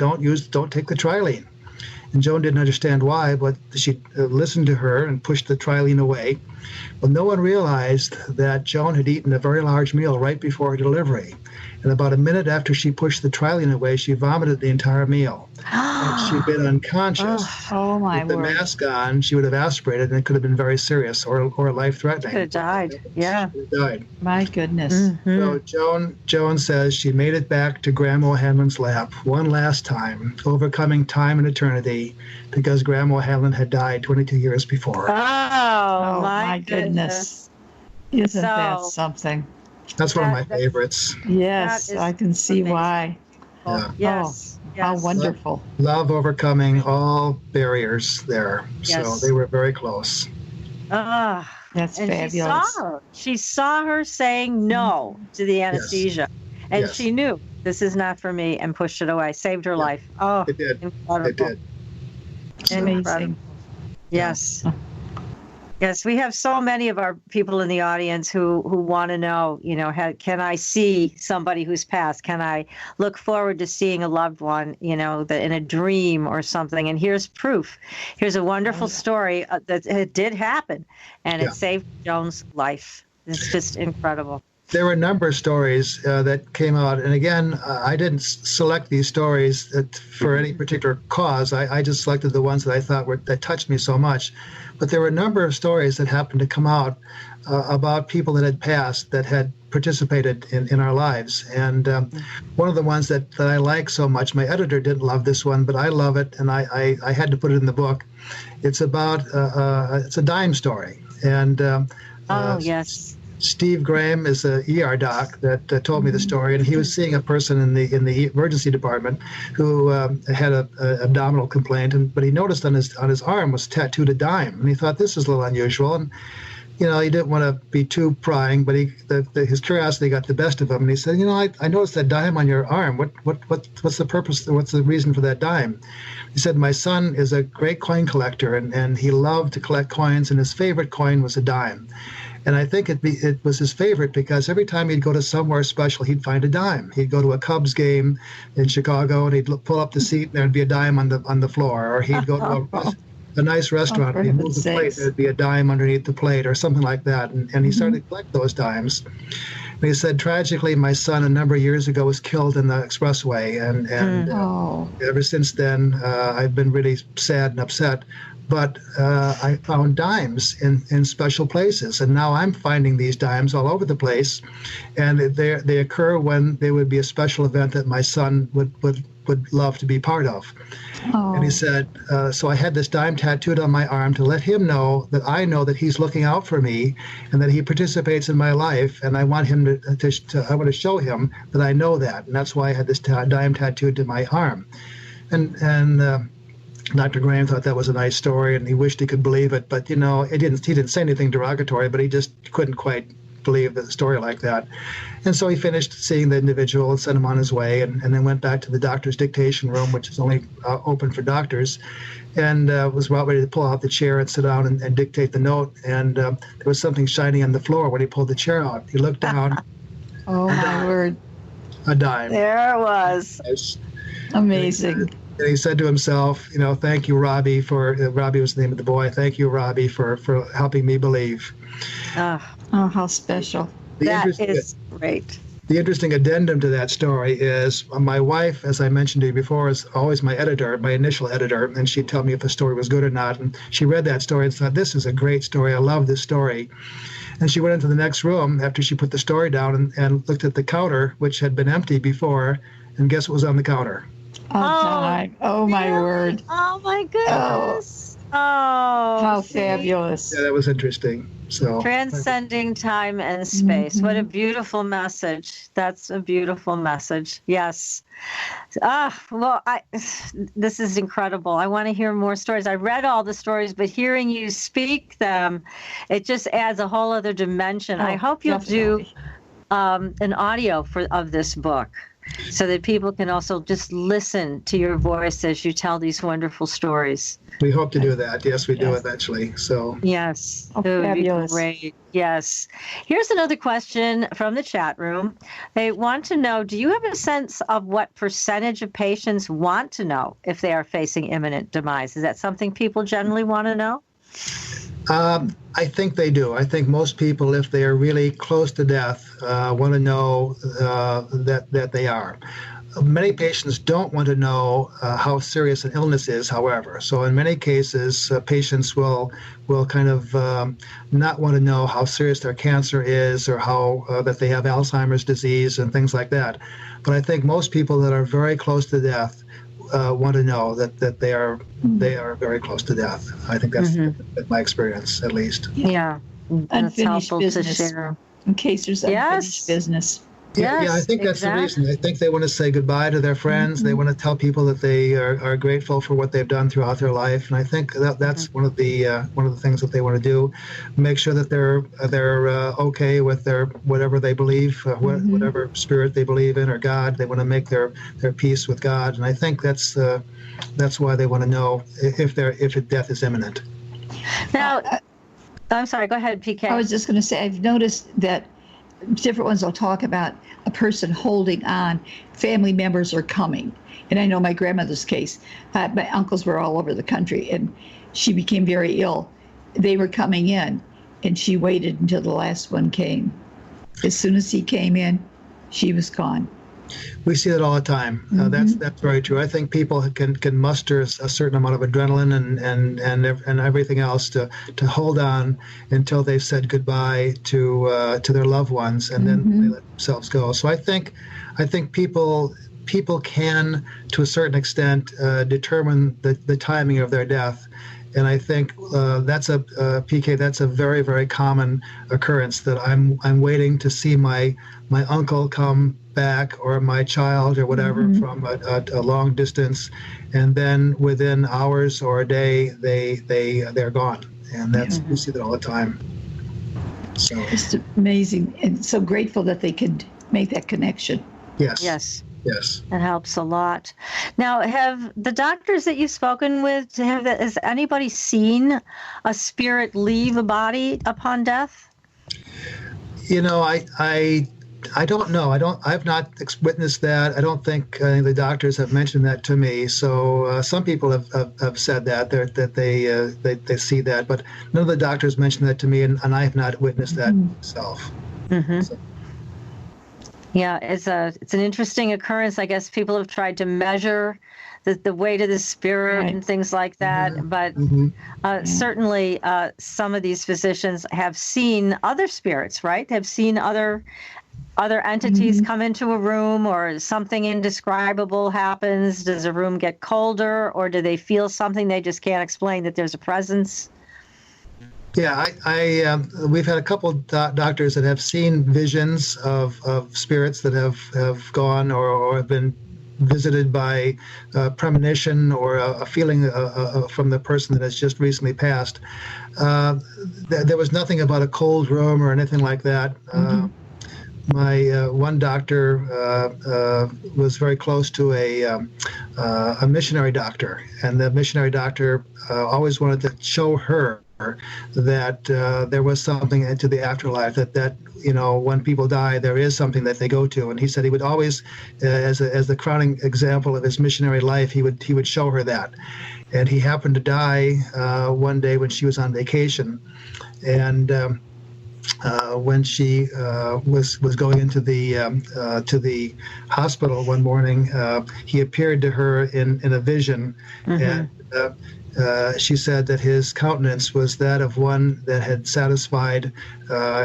take the trilene. And Joan didn't understand why, but she listened to her and pushed the trilene away. Well, no one realized that Joan had eaten a very large meal right before her delivery. And about a minute after she pushed the trilene away, she vomited the entire meal. And she'd been unconscious. Oh my word. With the mask on, she would have aspirated, and it could have been very serious or life-threatening. Could have died. Yeah. She would have died. My goodness. Mm-hmm. So Joan says she made it back to Grandma Hanlon's lap one last time, overcoming time and eternity, because Grandma Hanlon had died 22 years before. Oh my goodness. Isn't that something? That's one of my favorites. Yes, I can see amazing. Why. Yeah. Yes. How wonderful. Love overcoming all barriers there. Yes. So they were very close. That's and fabulous. She saw her saying no to the anesthesia. Yes. And she knew this is not for me and pushed it away. Saved her life. Oh, it did. Incredible. It did. Amazing. Yes. Yes, we have so many of our people in the audience who want to know, can I see somebody who's passed? Can I look forward to seeing a loved one, in a dream or something? And here's proof. Here's a wonderful story that it did happen, and it saved Joan's life. It's just incredible. There were a number of stories that came out. And again, I didn't select these stories for any particular cause. I just selected the ones that I thought that touched me so much. But there were a number of stories that happened to come out about people that had passed, that had participated in our lives. And one of the ones that I like so much, my editor didn't love this one, but I love it, and I had to put it in the book. It's about, it's a dime story. And yes. Steve Graham is an ER doc that told me the story, and he was seeing a person in the emergency department who had an abdominal complaint, but he noticed on his arm was tattooed a dime, and he thought this is a little unusual, and he didn't want to be too prying, but his curiosity got the best of him, and he said, I noticed that dime on your arm. What's the purpose? What's the reason for that dime? He said, my son is a great coin collector, and he loved to collect coins, and his favorite coin was a dime. And I think it was his favorite because every time he'd go to somewhere special, he'd find a dime. He'd go to a Cubs game in Chicago, and he'd pull up the seat, and there'd be a dime on the floor. Or he'd go to a nice restaurant, and he'd move the plate, there'd be a dime underneath the plate, or something like that. And he started to collect those dimes. And he said, tragically, my son a number of years ago was killed in the expressway, and ever since then, I've been really sad and upset. But I found dimes in special places, and now I'm finding these dimes all over the place, and they occur when there would be a special event that my son would love to be part of. And he said, so I had this dime tattooed on my arm to let him know that I know that he's looking out for me and that he participates in my life, and I want him I want to show him that I know that, and that's why I had this dime tattooed to my arm. And Dr. Graham thought that was a nice story, and he wished he could believe it, but he didn't say anything derogatory, but he just couldn't quite believe the story like that. And so he finished seeing the individual and sent him on his way, and then went back to the doctor's dictation room, which is only open for doctors, and was about ready to pull out the chair and sit down and dictate the note. And there was something shiny on the floor when he pulled the chair out. He looked down. Oh, my word. A dime. There it was. Amazing. And he said to himself, thank you, Robbie, Robbie was the name of the boy. Thank you, Robbie, for helping me believe. Oh, how special. That is great. The interesting addendum to that story is my wife, as I mentioned to you before, is always my editor, my initial editor, and she'd tell me if the story was good or not. And she read that story and thought, this is a great story. I love this story. And she went into the next room after she put the story down and looked at the counter, which had been empty before, and guess what was on the counter? Oh my word. Oh, my goodness. Oh, how fabulous. Yeah, that was interesting. So transcending time and space. What a beautiful message. That's a beautiful message. Yes. This is incredible. I want to hear more stories. I read all the stories, but hearing you speak them, it just adds a whole other dimension. I hope you'll do an audio of this book, so that people can also just listen to your voice as you tell these wonderful stories. We hope to do that. Yes, we do eventually. So yes, it would be great. Yes. Here's another question from the chat room. They want to know, do you have a sense of what percentage of patients want to know if they are facing imminent demise? Is that something people generally want to know? I think they do. I think most people, if they are really close to death, want to know that they are. Many patients don't want to know how serious an illness is, however. So in many cases, patients will kind of not want to know how serious their cancer is or how that they have Alzheimer's disease and things like that. But I think most people that are very close to death want to know that they are very close to death. I think that's my experience, at least. Yeah, that's helpful to share. In case there's unfinished business. Yeah, I think that's the reason. I think they want to say goodbye to their friends. They want to tell people that they are grateful for what they've done throughout their life, and I think that's one of the things that they want to do. Make sure that they're okay with their whatever they believe, whatever spirit they believe in, or God. They want to make their peace with God, and I think that's why they want to know if death is imminent. Now, I'm sorry. Go ahead, PK. I was just going to say I've noticed that different ones will talk about a person holding on, family members are coming. And I know my grandmother's case, my uncles were all over the country and she became very ill. They were coming in and she waited until the last one came. As soon as he came in, she was gone. We see that all the time. That's very true. I think people can muster a certain amount of adrenaline and everything else to hold on until they've said goodbye to their loved ones, and then they let themselves go. So I think people can, to a certain extent, determine the timing of their death. And I think that's a very, very common occurrence, that I'm waiting to see my uncle come back, or my child, or whatever, from a long distance, and then within hours or a day they're gone, and we see that all the time. So it's amazing, and so grateful that they could make that connection. Yes. It helps a lot. Now, have the doctors that you've spoken with, has anybody seen a spirit leave a body upon death? I don't know. I've not witnessed that. I don't think the doctors have mentioned that to me. So some people have said that they see that, but none of the doctors mentioned that to me, and I have not witnessed that myself. So. Yeah, it's an interesting occurrence. I guess people have tried to measure the weight of the spirit and things like that. But certainly some of these physicians have seen other spirits, right? Have seen other entities come into a room, or something indescribable happens. Does a room get colder, or do they feel something they just can't explain, that there's a presence? Yeah, we've had a couple doctors that have seen visions of spirits that have gone or have been visited by premonition or a feeling from the person that has just recently passed. There was nothing about a cold room or anything like that. My one doctor was very close to a missionary doctor, and the missionary doctor always wanted to show her that there was something into the afterlife, that when people die, there is something that they go to. And he said he would always, as the crowning example of his missionary life, he would show her that. And he happened to die one day when she was on vacation, and when she was going into the to the hospital one morning, he appeared to her in a vision, and she said that his countenance was that of one that had satisfied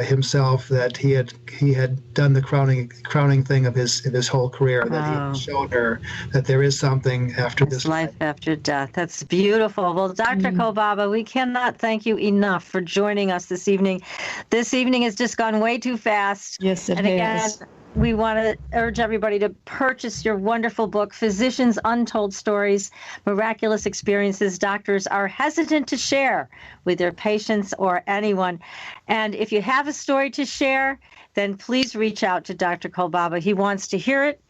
himself that he had done the crowning thing of his whole career. That he had shown her that there is something after this life after death. That's beautiful. Well, Dr. Kolbaba, we cannot thank you enough for joining us this evening. This evening has just gone way too fast. Yes, it has. Again, we want to urge everybody to purchase your wonderful book, Physicians Untold Stories, Miraculous Experiences Doctors Are Hesitant to Share with Their Patients or Anyone. And if you have a story to share, then please reach out to Dr. Kolbaba. He wants to hear it.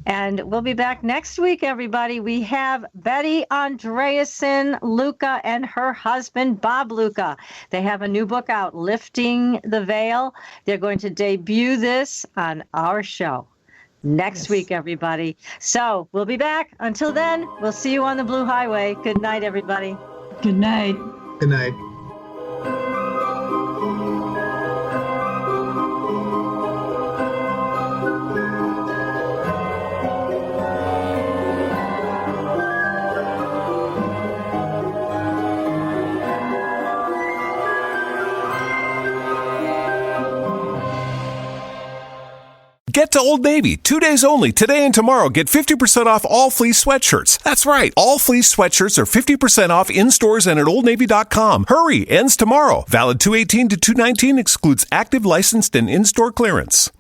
And we'll be back next week, everybody. We have Betty Andreasen Luca and her husband, Bob Luca. They have a new book out, Lifting the Veil. They're going to debut this on our show next week, everybody. So we'll be back. Until then, we'll see you on the Blue Highway. Good night, everybody. Good night. Good night. Get to Old Navy 2 days only, today and tomorrow. Get 50% off all fleece sweatshirts. That's right, all fleece sweatshirts are 50% off in stores and at OldNavy.com. Hurry, ends tomorrow. Valid 2/18 to 2/19, excludes active, licensed, and in-store clearance.